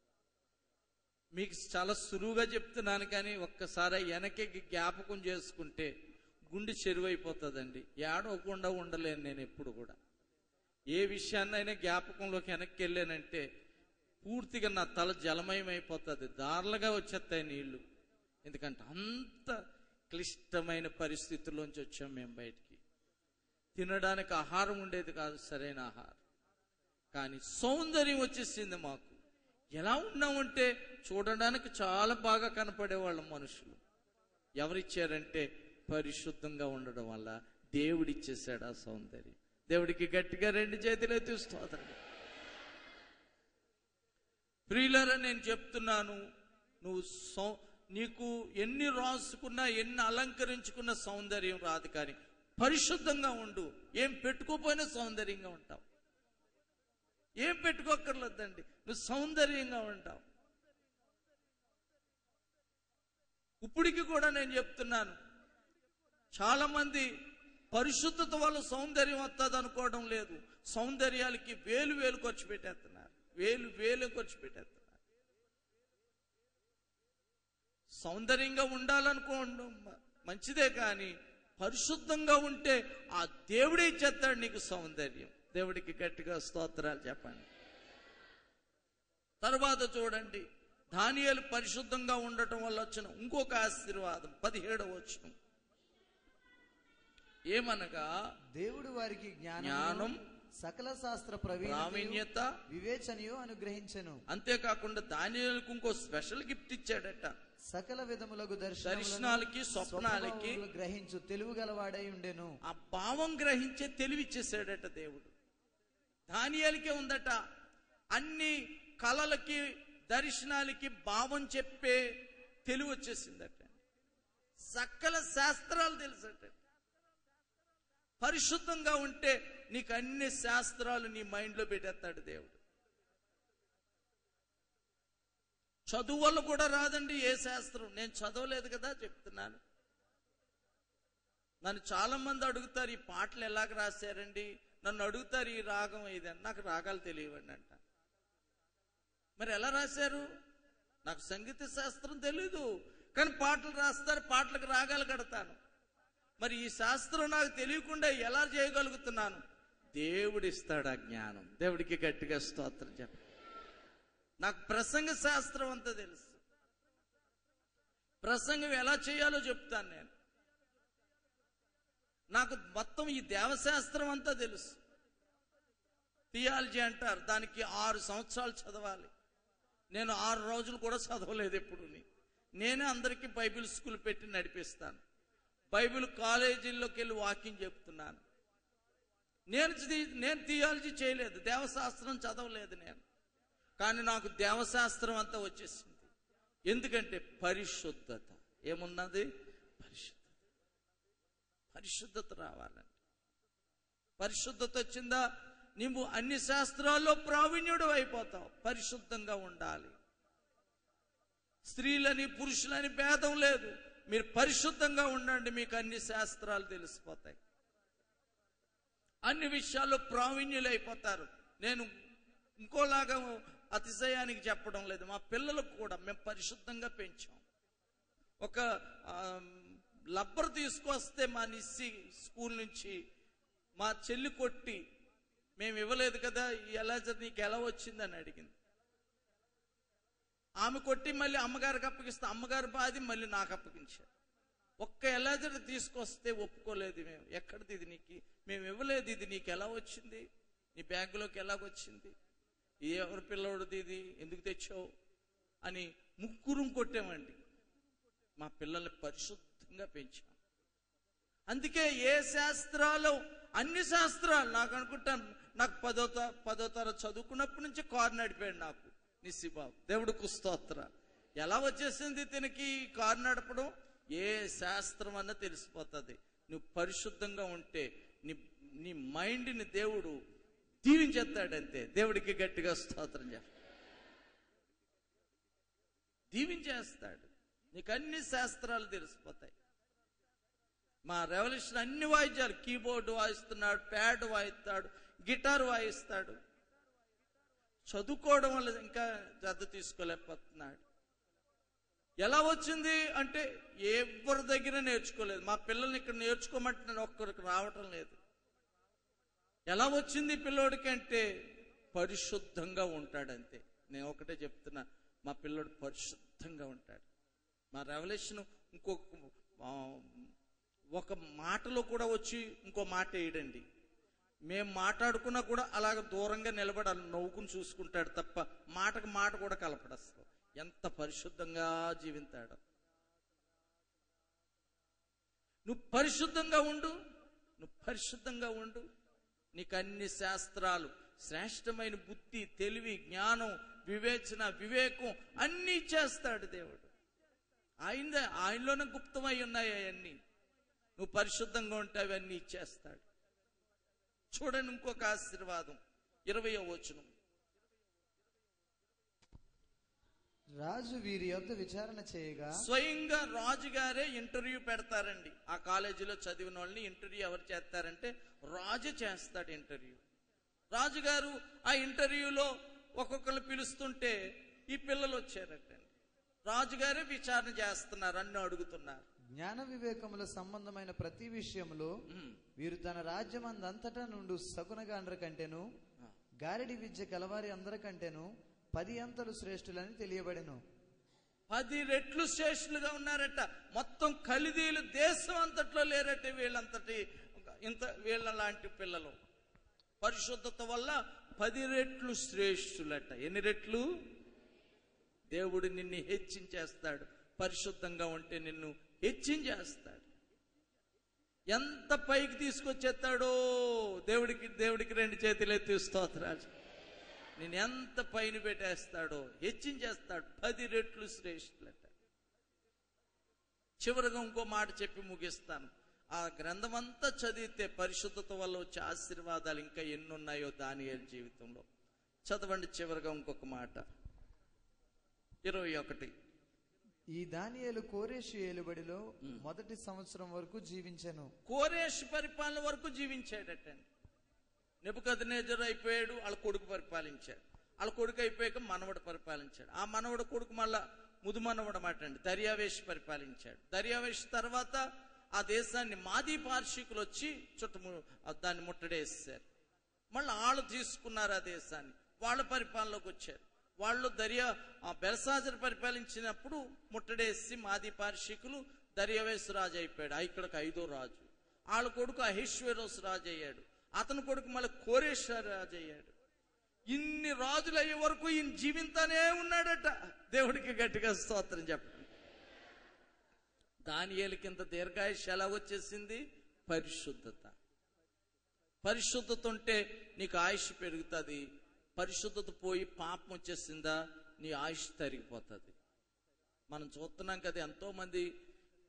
మీకు చాలా సులువుగా చెప్తున్నాను, కానీ ఒక్కసారి వెనక్కి జ్ఞాపకం చేసుకుంటే గుండె చెరువైపోతుందండి. ఏడవకుండా ఉండలేను నేను ఎప్పుడు కూడా. ఏ విషయాన్నైనా జ్ఞాపకంలోకి వెనక్కి వెళ్ళానంటే పూర్తిగా నా తల జలమయమైపోతుంది, దారులుగా వచ్చేస్తాయి నీళ్లు. ఎందుకంటే అంత క్లిష్టమైన పరిస్థితుల్లోంచి వచ్చాం మేము బయటికి. తినడానికి ఆహారం ఉండేది కాదు, సరైన ఆహారం. కానీ సౌందర్యం వచ్చేసింది మాకు. ఎలా ఉన్నామంటే చూడడానికి చాలా బాగా కనపడేవాళ్ళం మనుషులు. ఎవరిచ్చారంటే పరిశుద్ధంగా ఉండడం వల్ల దేవుడిచ్చేసాడు ఆ సౌందర్యం. దేవుడికి గట్టిగా 2 చేతులు ఎత్తి స్తోత్రం. ప్రియులారా, నేను చెప్తున్నాను, నువ్వు నీకు ఎన్ని రాసుకున్నా, ఎన్ని అలంకరించుకున్న సౌందర్యం రాదు. కానీ పరిశుద్ధంగా ఉండు. ఏం పెట్టుకోపోయినా సౌందర్యంగా ఉంటావు. ఏం పెట్టుకోక్కర్లేదండి, నువ్వు సౌందర్యంగా ఉంటావు. ఇప్పటికి కూడా నేను చెప్తున్నాను, చాలా మంది పరిశుద్ధత వల్ల సౌందర్యం వస్తుంది అనుకోవడం లేదు. సౌందర్యాలకి వేలు వేలు ఖర్చు పెట్టేస్తున్నారు. వేలు వేలు ఖర్చు పెట్టేస్తున్నారు. సౌందర్యంగా ఉండాలనుకోవడం మంచిదే, కానీ పరిశుద్ధంగా ఉంటే ఆ దేవుడే ఇచ్చేస్తాడు నీకు సౌందర్యం. దేవుడికి గట్టిగా స్తోత్రాలు చెప్పండి. తర్వాత చూడండి, దానియేలు పరిశుద్ధంగా ఉండటం వల్ల వచ్చిన ఇంకొక ఆశీర్వాదం 17వ వచనం. ఏమనగా, దేవుడు వారికి జ్ఞానం, సకల శాస్త్ర ప్రావీణ్యత, వివేచనయు అనుగ్రహించెను. అంతేకాకుండా దానియేలుకు ఇంకో స్పెషల్ గిఫ్ట్ ఇచ్చాడట. సకల విధములకు దర్శనాలకి, స్వప్నాలకి గ్రహించు తెలుగు గలవాడై ఉండెను. ఆ భావం గ్రహించే తెలివిచ్చేసాడట దేవుడు. దానియేలుకే ఉందట. అన్ని కళలకి, దర్శనాలకి భావం చెప్పే తెలివి వచ్చేసిందట. సకల శాస్త్రాలు తెలుసట. పరిశుద్ధంగా ఉంటే నీకు అన్ని శాస్త్రాలు నీ మైండ్లో పెట్టేస్తాడు దేవుడు. చదువు వల్ల కూడా రాదండి ఏ శాస్త్రం. నేను చదవలేదు కదా చెప్తున్నాను. నన్ను చాలా మంది అడుగుతారు, ఈ పాటలు ఎలాగ రాశారండి. నన్ను అడుగుతారు, ఈ రాగం ఇదని. నాకు రాగాలు తెలియవండి అంట. మరి ఎలా రాశారు? నాకు సంగీత శాస్త్రం తెలీదు, కానీ పాటలు రాస్తారు, పాటలకు రాగాలు కడతాను. మరి ఈ శాస్త్రం నాకు తెలియకుండా ఎలా చేయగలుగుతున్నాను? దేవుడు ఇస్తాడు ఆ జ్ఞానం. దేవుడికి గట్టిగా స్తోత్రం చెప్పండి. నాకు ప్రసంగ శాస్త్రం అంతా తెలుసు. ప్రసంగం ఎలా చేయాలో చెప్తాను నేను. నాకు మొత్తం ఈ దేవశాస్త్రం అంతా తెలుసు. థియాలజీ అంటారు, దానికి 6 సంవత్సరాలు చదవాలి. నేను 6 రోజులు కూడా చదవలేదు ఎప్పుడు. నేనే అందరికీ బైబిల్ స్కూల్ పెట్టి నడిపిస్తాను. బైబిల్ కాలేజీల్లోకి వెళ్ళి వాకింగ్ చెప్తున్నాను. నేను థియాలజీ చేయలేదు, దేవశాస్త్రం చదవలేదు నేను. కానీ నాకు దేవశాస్త్రం అంతా వచ్చేసింది. ఎందుకంటే పరిశుద్ధత ఏమున్నది? పరిశుద్ధత రావాలండి. పరిశుద్ధత వచ్చిందా నువ్వు అన్ని శాస్త్రాల్లో ప్రావీణ్యుడు అయిపోతావు. పరిశుద్ధంగా ఉండాలి. స్త్రీలని పురుషులని భేదం లేదు. మీరు పరిశుద్ధంగా ఉండండి, మీకు అన్ని శాస్త్రాలు తెలిసిపోతాయి. అన్ని విషయాల్లో ప్రావీణ్యులు అయిపోతారు. నేను ఇంకోలాగా అతిశయానికి చెప్పడం లేదు. మా పిల్లలకు కూడా మేము పరిశుద్ధంగా పెంచాం. ఒక లబ్బర్ తీసుకొస్తే మా నిస్సి స్కూల్ నుంచి మా చెల్లి కొట్టి, మేము ఇవ్వలేదు కదా, ఎలా నీకు ఎలా వచ్చిందని అడిగింది. ఆమె కొట్టి మళ్ళీ అమ్మగారికి అప్పగిస్తే అమ్మగారి బాధి మళ్ళీ నాకు అప్పగించారు. ఒక్క ఎలాజర్ తీసుకొస్తే ఒప్పుకోలేదు మేము. ఎక్కడిది ఇది? నీకు మేము ఇవ్వలేదు, ఇది నీకు ఎలా వచ్చింది? నీ బ్యాగ్లోకి ఎలాగొచ్చింది? ఎవరి పిల్లవాడిది ఇది? ఎందుకు తెచ్చావు అని ముగ్గురం కొట్టామండి. మా పిల్లల్ని పరిశుద్ధంగా పెంచాం. అందుకే ఏ శాస్త్రాలు, అన్ని శాస్త్రాలు నాకు అనుకుంటాను. నాకు 10వ తరగతి చదువుకున్నప్పటి నుంచి కారు నడిపాడు నాకు నిస్సిబాబు. దేవుడికి స్తోత్ర. ఎలా వచ్చేసింది తినకి కారు నడపడం? ఏ శాస్త్రం అన్నా తెలిసిపోతుంది. నువ్వు పరిశుద్ధంగా ఉంటే నీ మైండ్ని దేవుడు దీవించేస్తాడంతే. దేవుడికి గట్టిగా స్తోత్రం చేస్తాడు. దీవించేస్తాడు. నీకు అన్ని శాస్త్రాలు తెలిసిపోతాయి. మా రెవల్యూషన్ అన్ని వాయిద్యాలు, కీబోర్డు వాయిస్తున్నాడు, ప్యాడ్ వాయిస్తాడు, గిటార్ వాయిస్తాడు. చదువుకోవడం వల్ల ఇంకా శ్రద్ధ తీసుకోలేకపోతున్నాడు. ఎలా వచ్చింది అంటే ఎవరి దగ్గర నేర్చుకోలేదు. మా పిల్లల్ని ఇక్కడ నేర్చుకోమంటే నేను ఒక్కరికి రావటం లేదు. ఎలా వచ్చింది పిల్లోడికి అంటే పరిశుద్ధంగా ఉంటాడంతే. నేను ఒకటే చెప్తున్నా, మా పిల్లోడు పరిశుద్ధంగా ఉంటాడు. మా రెవల్యూషన్ ఒక మాటలో కూడా వచ్చి ఇంకో మాట వేయడండి. మేము మాట్లాడుకున్నా కూడా అలాగ దూరంగా నిలబడి నవ్వుకుని చూసుకుంటాడు తప్ప మాటకు మాట కూడా కలపడస్తాడు. ఎంత పరిశుద్ధంగా జీవించాడు. నువ్వు పరిశుద్ధంగా ఉండు, నువ్వు పరిశుద్ధంగా ఉండు. నీకు అన్ని శాస్త్రాలు, శ్రేష్టమైన బుద్ధి, తెలివి, జ్ఞానం వివేచన, వివేకం అన్నీ ఇచ్చేస్తాడు దేవుడు. ఆయనలోనే గుప్తమై ఉన్నాయి అవన్నీ. నువ్వు పరిశుద్ధంగా ఉంటే అవన్నీ ఇచ్చేస్తాడు. చూడండి ఇంకొక ఆశీర్వాదం 20వ వచనం. రాజు వీరి యొద్ద విచారణ చేయగా, స్వయంగా రాజుగారే ఇంటర్వ్యూ పెడతారండి. ఆ కాలేజీలో చదివిన వాళ్ళని ఇంటర్వ్యూ ఎవరు చేస్తారంటే రాజు చేస్తాడు ఇంటర్వ్యూ. రాజుగారు ఆ ఇంటర్వ్యూలో ఒక్కొక్కరు పిలుస్తుంటే ఈ పిల్లలు వచ్చారటండి. రాజుగారే విచారణ చేస్తున్నారు, అన్ని అడుగుతున్నారు. జ్ఞాన వివేకముల సంబంధమైన ప్రతి విషయంలో వీరు తన రాజ్యమందంతటా నుండి సగుణగాండ్ర కంటేను గారిడి విద్య కలవారి అందరికంటేను 10 అంతలు శ్రేష్ఠులని తెలియబడెను. 10 రెట్లు శ్రేష్ఠులుగా ఉన్నారట. మొత్తం ఖలిదీలు దేశం అంతట్లో లేరట వీళ్ళ లాంటి పిల్లలు. పరిశుద్ధత వల్ల 10 రెట్లు శ్రేష్ఠులట. ఎన్ని రెట్లు? దేవుడు నిన్ను హెచ్చించేస్తాడు. పరిశుద్ధంగా ఉంటే నిన్ను హెచ్చించేస్తాడు. ఎంత పైకి తీసుకొచ్చేస్తాడో దేవుడికి 2 చేతులు ఎత్తి స్తోత్రాలు. నేను ఎంత పైన పెట్టేస్తాడో, హెచ్చించేస్తాడు. 10 రెట్లు శ్రేష్ఠులట. చివరిగా ఇంకో మాట చెప్పి ముగిస్తాను. ఆ గ్రంథం అంతా చదివితే పరిశుద్ధత వల్ల వచ్చే ఆశీర్వాదాలు ఇంకా ఎన్నున్నాయో దానియేలు జీవితంలో. చదవండి చివరిగా ఇంకొక మాట 21. ఈ దానియేలు కోరేషు ఏలుబడిలో మొదటి సంవత్సరం వరకు జీవించెను. కోరేషు పరిపాలన వరకు జీవించాడటండి. నెబుకద్నెజరు అయిపోయాడు, వాళ్ళ కొడుకు పరిపాలించాడు. వాళ్ళ కొడుకు అయిపోయాక మనవడు పరిపాలించాడు. ఆ మనవడు కొడుకు మళ్ళా ముదు మనవడు మాట అండి దర్యావేషు పరిపాలించాడు. దర్యావేషు తర్వాత ఆ దేశాన్ని మాదీ పార్షికులు వచ్చి దాన్ని ముట్టడేసారు. మళ్ళీ వాళ్ళు తీసుకున్నారు ఆ దేశాన్ని, వాళ్ళ పరిపాలనలోకి వచ్చారు. వాళ్ళు బెల్సాజర్ పరిపాలించినప్పుడు ముట్టడేసి మాదీ పార్షికులు దర్యావేషు రాజు అయిపోయాడు. ఇక్కడికి 5వ రాజు. వాళ్ళ కొడుకు అహష్వేరోషు రాజు అయ్యాడు. అతని కొడుకు మళ్ళీ కోరేష రాజు అయ్యాడు. ఇన్ని రాజులు అయ్యే వరకు ఈయన జీవితానే ఉన్నాడట. దేవుడికి గట్టిగా స్తోత్రం చెప్పండి. దానియేలుకి ఇంత దీర్ఘాయుష్ ఎలా వచ్చేసింది? పరిశుద్ధత. పరిశుద్ధత ఉంటే నీకు ఆయుష్ పెరుగుతుంది. పరిశుద్ధత పోయి పాపం వచ్చేసిందా నీ ఆయుష్ తరిగిపోతుంది. మనం చూస్తున్నాం కదా, ఎంతో మంది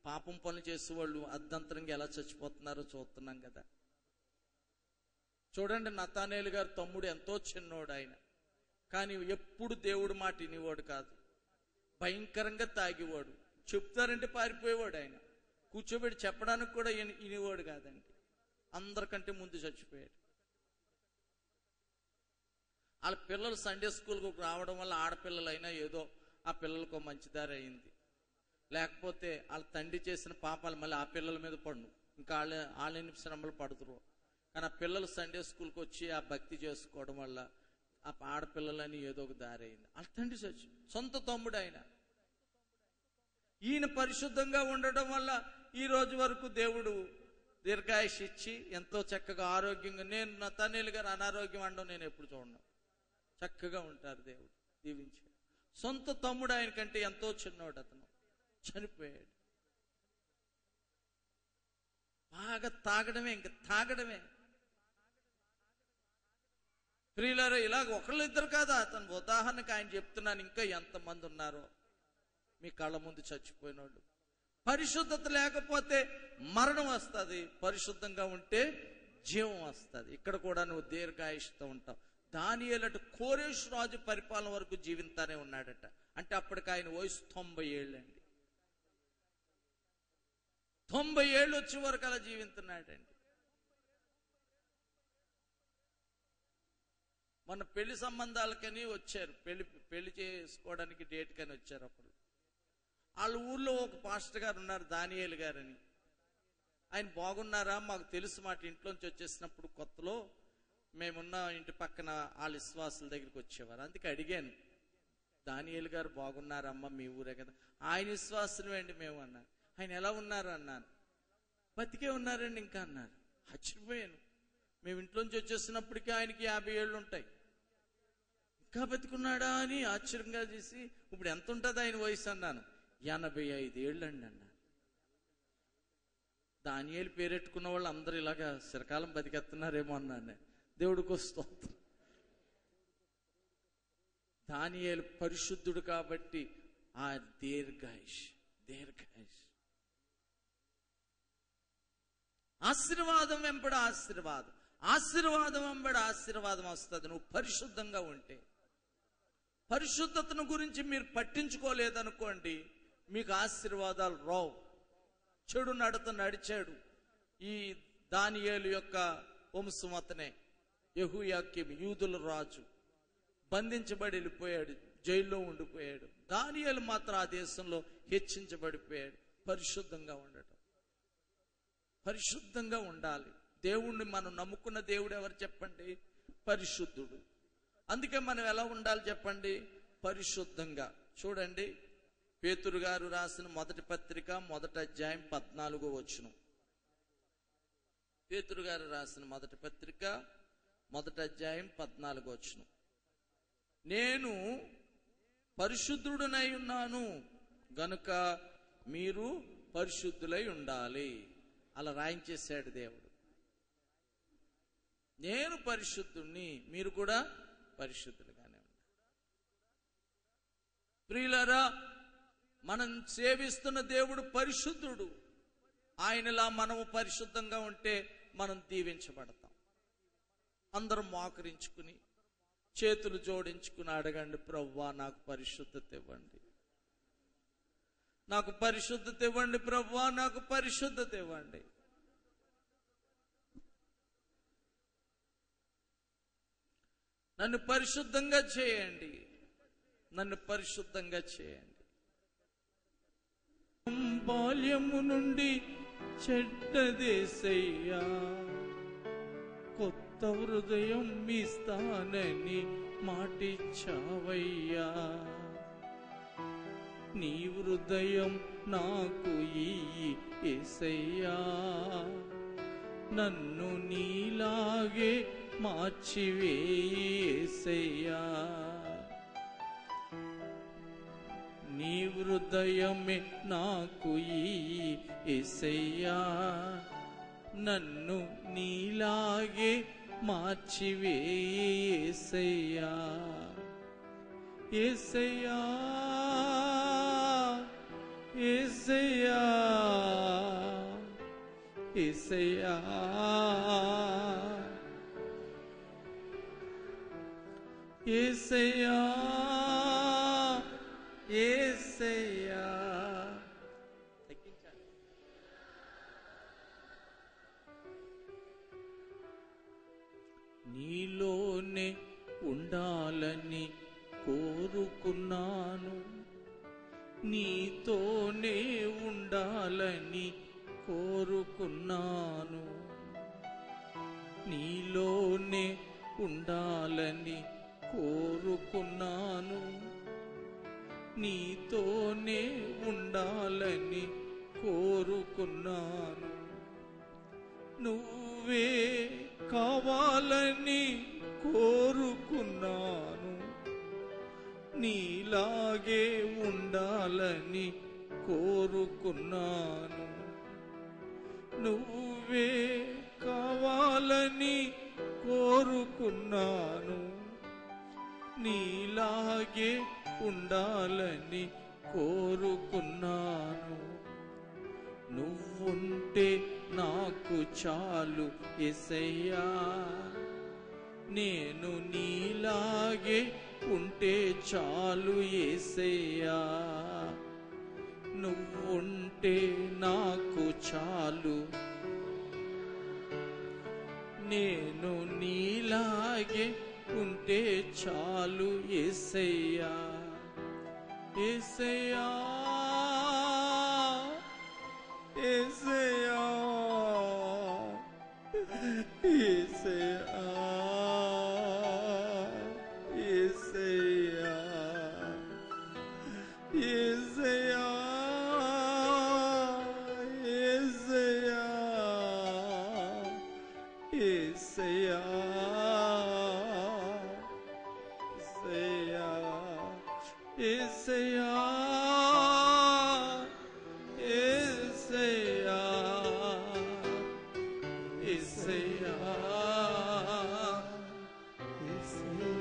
పాపం పనులు చేసేవాళ్ళు అర్ధంతరంగా ఎలా చచ్చిపోతున్నారో చూస్తున్నాం కదా. చూడండి, నతానేలు గారు తమ్ముడు ఎంతో చిన్నోడు ఆయన, కానీ ఎప్పుడు దేవుడు మాట వినేవాడు కాదు. భయంకరంగా తాగేవాడు. చెప్తారంటే పారిపోయేవాడు. ఆయన కూర్చోబెట్టి చెప్పడానికి కూడా వినేవాడు కాదండి. అందరికంటే ముందు చచ్చిపోయాడు. వాళ్ళ పిల్లలు సండే స్కూల్కి రావడం వల్ల ఆడపిల్లలైనా ఏదో ఆ పిల్లలకు మంచి దారి అయింది. లేకపోతే వాళ్ళ తండ్రి చేసిన పాపాలు మళ్ళీ ఆ పిల్లల మీద పడు. ఇంకా వాళ్ళని శ్రమలు పడుతురు. కానీ ఆ పిల్లలు సండే స్కూల్కి వచ్చి ఆ భక్తి చేసుకోవడం వల్ల ఆ ఆడపిల్లలని ఏదో ఒక దారి అయింది. వాళ్ళ తండ్రి సొంత తమ్ముడు ఆయన. ఈయన పరిశుద్ధంగా ఉండడం వల్ల ఈ రోజు వరకు దేవుడు దీర్ఘాయుష్ ఇచ్చి ఎంతో చక్కగా ఆరోగ్యంగా, నేను నతానేలు గారు అనారోగ్యం అనడం నేను ఎప్పుడు చూడను. చక్కగా ఉంటారు, దేవుడు దీవించాడు. సొంత తమ్ముడు ఆయన కంటే ఎంతో చిన్నవాడు, అతను చనిపోయాడు. బాగా తాగడమే, ఇంకా తాగడమే. ప్రియులారా, ఇలాగ ఒకళ్ళు ఇద్దరు కాదా, అతను ఉదాహరణకు ఆయన చెప్తున్నాను. ఇంకా ఎంతమంది ఉన్నారో మీ కళ్ళ ముందు చచ్చిపోయిన వాళ్ళు. పరిశుద్ధత లేకపోతే మరణం వస్తుంది, పరిశుద్ధంగా ఉంటే జీవం వస్తుంది. ఇక్కడ కూడా నువ్వు దీర్ఘాయుష్తో ఉంటావు. దానియేలు కోరేషు రాజు పరిపాలన వరకు జీవితానే ఉన్నాడట. అంటే అప్పటికి ఆయన వయసు 90 ఏళ్ళు అండి. 90 ఏళ్ళు వచ్చే వరకు అలా జీవిస్తున్నాడండి. మన పెళ్లి సంబంధాలకని వచ్చారు, పెళ్లి చేసుకోవడానికి డేట్ కని వచ్చారు. అప్పుడు వాళ్ళ ఊర్లో ఒక పాస్టర్ గారు ఉన్నారు, దానియేలు గారని. ఆయన బాగున్నారా మాకు తెలుసు, మాట ఇంట్లోంచి వచ్చేసినప్పుడు కొత్తలో మేమున్న ఇంటి పక్కన వాళ్ళ విశ్వాసుల దగ్గరికి వచ్చేవారు. అందుకే అడిగాను, దానియేలు గారు బాగున్నారమ్మా, మీ ఊరే కదా. ఆయన విశ్వాసులు అండి మేము అన్నారు. ఆయన ఎలా ఉన్నారు అన్నాను. బతికే ఉన్నారండి ఇంకా అన్నారు. ఆశ్చర్యపోయాను. మేము ఇంట్లోంచి వచ్చేసినప్పటికీ ఆయనకి 50 ఏళ్ళు ఉంటాయి. ఇంకా బతికున్నాడా అని ఆశ్చర్యంగా చేసి, ఇప్పుడు ఎంత ఉంటుంది ఆయన వయసు అన్నాను. 85 ఏళ్ళు అండి అన్నారు. దానియేలు పేరెట్టుకున్న వాళ్ళు అందరూ ఇలాగా చిరకాలం బతికెత్తున్నారేమో అన్నాను. దేవుడికి స్తోత్రం. దానియేలు పరిశుద్ధుడు కాబట్టి ఆ దీర్ఘాయుష్. ఆశీర్వాదం వెంబడి ఆశీర్వాదం, ఆశీర్వాదం వెంబడి ఆశీర్వాదం వస్తుంది నువ్వు పరిశుద్ధంగా ఉంటే. పరిశుద్ధతను గురించి మీరు పట్టించుకోలేదనుకోండి, మీకు ఆశీర్వాదాలు రావు. చెడు నడత నడిచాడు ఈ దానియేలు యొక్క వంశం, అతనే యెహోయాకీము, యూదుల రాజు. బంధించబడి వెళ్ళిపోయాడు, జైల్లో ఉండిపోయాడు. దానియేలు మాత్రం ఆ దేశంలో హెచ్చించబడిపోయాడు. పరిశుద్ధంగా ఉండటం, పరిశుద్ధంగా ఉండాలి. దేవుణ్ణి మనం నమ్ముకున్న దేవుడు ఎవరు చెప్పండి? పరిశుద్ధుడు. అందుకే మనం ఎలా ఉండాలి చెప్పండి? పరిశుద్ధంగా. చూడండి, పేతురు గారు రాసిన మొదటి పత్రిక 1వ అధ్యాయం 14వ వచనం. పేతురు గారు రాసిన మొదటి పత్రిక 1వ అధ్యాయం 14వ వచనం. నేను పరిశుద్ధుడనై ఉన్నాను గనుక మీరు పరిశుద్ధులై ఉండాలి. అలా రాయించేశాడు దేవుడు. నేను పరిశుద్ధుణ్ణి, మీరు కూడా పరిశుద్ధులుగానే ఉండాలి. ప్రియులారా, మనం సేవిస్తున్న దేవుడు పరిశుద్ధుడు. ఆయనలా మనము పరిశుద్ధంగా ఉంటే మనం దీవించబడతాం. అందరం మోకరించుకుని చేతులు జోడించుకుని అడగండి, ప్రభువా నాకు పరిశుద్ధత ఇవ్వండి, నాకు పరిశుద్ధత ఇవ్వండి ప్రభువా, నాకు పరిశుద్ధత ఇవ్వండి. నన్ను పరిశుద్ధంగా చేయండి, నన్ను పరిశుద్ధంగా చేయండి. బాల్యము నుండి చెడ్డదేసయ్యా, కొత్త హృదయం ఇస్తానని మాటిచ్చావయ్యా. నీ హృదయం నాకు యేసయ్యా, నన్ను నీలాగే మార్చివేసయ్యా. నీ హృదయమే నాకు యేసయ్యా, నన్ను నీలాగే మార్చివేసయ్యా. యేసయ్యా, యేసయ్యా, యేసయ్యా, యేసయ్యా, యేసయ్యా. నీలోనే ఉండాలని కోరుకున్నాను, నీతోనే ఉండాలని కోరుకున్నాను. నీలోనే ఉండాలని కోరుకున్నాను, నీతోనే ఉండాలని కోరుకున్నాను. నువ్వే కావాలని కోరుకున్నాను, నీలాగే ఉండాలని కోరుకున్నాను. నువ్వే కావాలని కోరుకున్నాను, నీలాగే ఉండాలని కోరుకున్నాను. నువ్వుంటే నాకు చాలు యేసయ్యా, నేను నీలాగే ఉంటే చాలు యేసయ్యా. నువ్వుంటే నాకు చాలు, నేను నీలాగే ఉంటే చాలు యేసయ్యా. యేసయ్యా, యేసయ్యా, యేసయ్యా, యేసయ్యా, యేసయ్యా, యేసయ్యా, యేసయ్యా, యేసయ్యా, యేసయ్యా, యేసయ్యా, యేసయ్యా.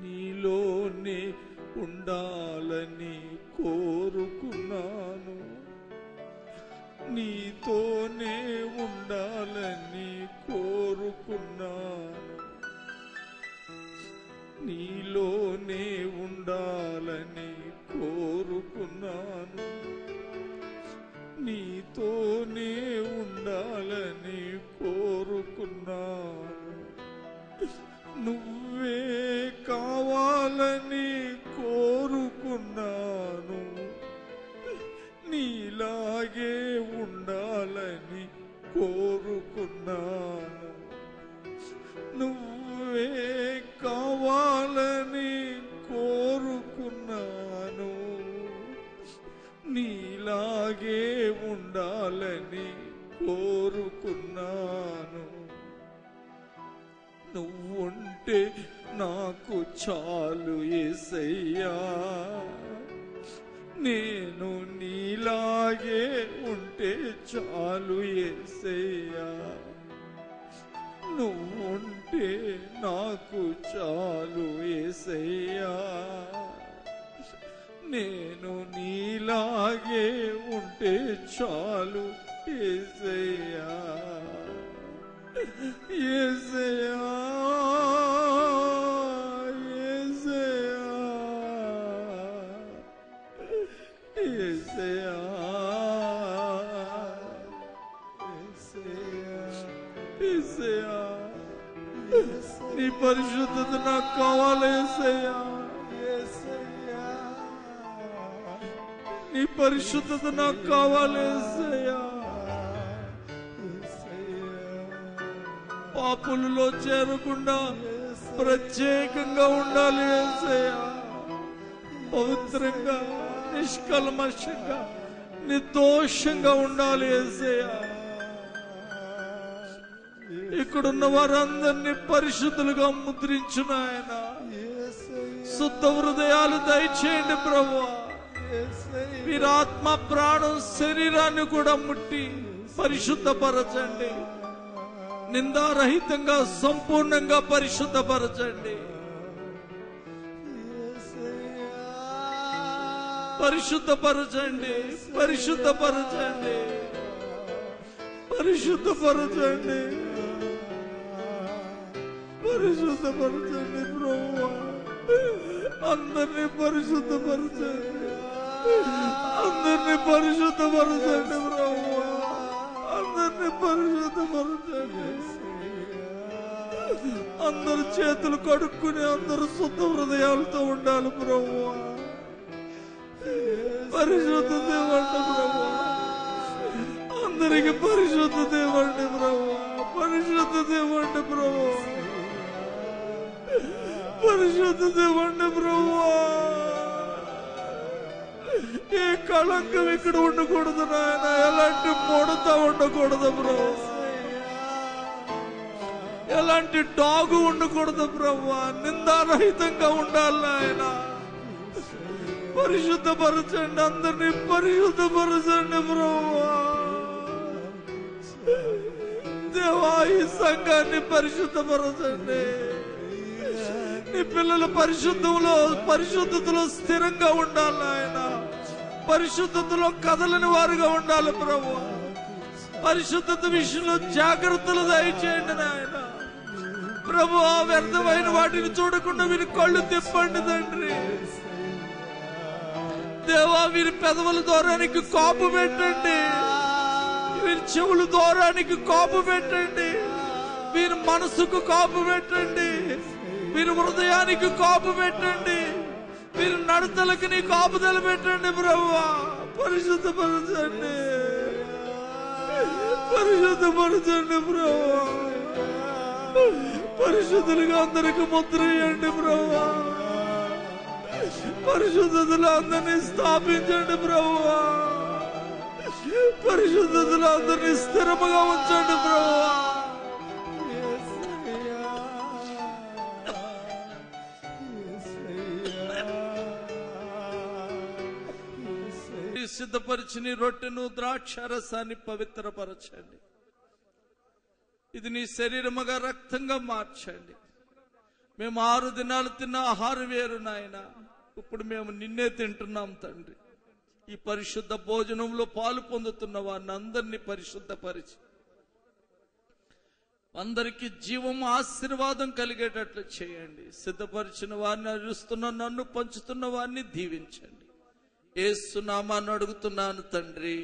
నీలోనే ఉండాలని కోరుకున్నాను, నీతోనే ఉండాలని కోరుకున్నాను, నీలోనే ఉండాలని కోరుకున్నాను, నీతోనే ఉండాలని కోరుకున్నాను. నువ్వే కావాలని కోరుకున్నాను, నీలాగే ఉండాలని కోరుకున్నాను. నువ్వే కావాలని కోరుకున్నాను, నీలాగే ఉండాలని కోరుకున్నాను. నువ్వుంటే నాకు చాలు యేసయ్యా, నేను నీలాగే ఉంటే చాలు యేసయ్యా. నువ్వుంటే నాకు చాలు యేసయ్యా, నేను నీలాగే ఉంటే చాలు యేసయ్యా. యేసయ్యా యేసయ్యా యేసయ్యా యేసయ్యా, నీ పరిశుద్ధత నాకు కావాలి యేసయ్యా. నీ పరిశుద్ధత నాకు కావాలి యేసయ్యా. పాపులలో చేరకుండా ప్రత్యేకంగా ఉండాలి యేసయ్యా. పవిత్రంగా, నిష్కల్మషంగా, నిర్దోషంగా ఉండాలి యేసయ్యా. ఇక్కడున్న వారందరినీ పరిశుద్ధులుగా ముద్రించు నాయన. శుద్ధ హృదయాలు దయచేయండి ప్రభువా. మీరు ఆత్మ, ప్రాణం, శరీరాన్ని కూడా ముట్టి పరిశుద్ధపరచండి. నిందారహితంగా సంపూర్ణంగా పరిశుద్ధపరచండి. పరిశుద్ధపరచండి, పరిశుద్ధపరచండి, పరిశుద్ధపరచండి, పరిశుద్ధపరచండి ప్రభువా. అందరినీ పరిశుద్ధపరచండి, అందరినీ పరిశుద్ధపరచండి ప్రభువా. అందరినీ పరిశుద్ధపరచండి. అందరు చేతులు కడుక్కుని అందరూ శుద్ధ హృదయాలతో ఉండాలి ప్రభువా. పరిశుద్ధత ఇవ్వండి ప్రభువా. అందరికి పరిశుద్ధత ఇవ్వండి ప్రభువా. పరిశుద్ధత ఇవ్వండి ప్రభువా. పరిశుద్ధత ఇవ్వండి ప్రభువా. ఏ కళంకం ఇక్కడ ఉండకూడదు నాయన. ఎలాంటి ముడత ఉండకూడదు ప్రభు. ఎలాంటి డాగు ఉండకూడదు ప్రభు. నిందారహితంగా ఉండాలి నాయన. పరిశుద్ధపరచండి, అందరినీ పరిశుద్ధపరచండి ప్రభు. దేవా, ఈ సంఘాన్ని పరిశుద్ధపరచండి. నీ పిల్లల పరిశుద్ధతలో స్థిరంగా ఉండాలి ఆయన. పరిశుద్ధతలో కదలని వారుగా ఉండాలి ప్రభు. పరిశుద్ధత విషయంలో జాగ్రత్తలు దయచేయండి నాయన ప్రభు. వ్యర్థమైన వాటిని చూడకుండా వీరి కళ్ళు తిప్పండి తండ్రి. దేవా, వీరి పెదవుల ద్వారానికి కాపు పెట్టండి. వీరి చెవుల ద్వారానికి కాపు పెట్టండి. వీరి మనసుకు కాపు పెట్టండి. మీరు హృదయానికి కాపు పెట్టండి, మీరు నడతలకు నీ కాపుదల పెట్టండి ప్రభువా. పరిశుద్ధపరచండి, పరిశుద్ధపరచండి ప్రభువా. పరిశుద్ధులుగా అందరికి ముద్ర వేయండి ప్రభువా. పరిశుద్ధతలో అందరినీ స్థాపించండి ప్రభువా. పరిశుద్ధతలో అందరినీ స్థిరముగా ఉంచండి ప్రభువా. సిద్ధపరిచిన రొట్టెను ద్రాక్షారసాన్ని పవిత్రపరచండి. ఇది నీ శరీరముగా రక్తంగా మార్చండి. మేము 6 దినాలు తిన్న ఆహారం వేరు నాయన, ఇప్పుడు మేము నిన్నే తింటున్నాం తండ్రి. ఈ పరిశుద్ధ భోజనంలో పాలు పొందుతున్న వారిని అందరినీ పరిశుద్ధపరిచి అందరికీ జీవం ఆశీర్వాదం కలిగేటట్లు చేయండి. సిద్ధపరిచిన వారిని అరుస్తున్న నన్ను పంచుతున్న వారిని దీవించండి. యేసు నామాన్ని అడుగుతున్నాను తండ్రి.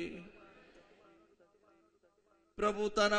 ప్రభు తన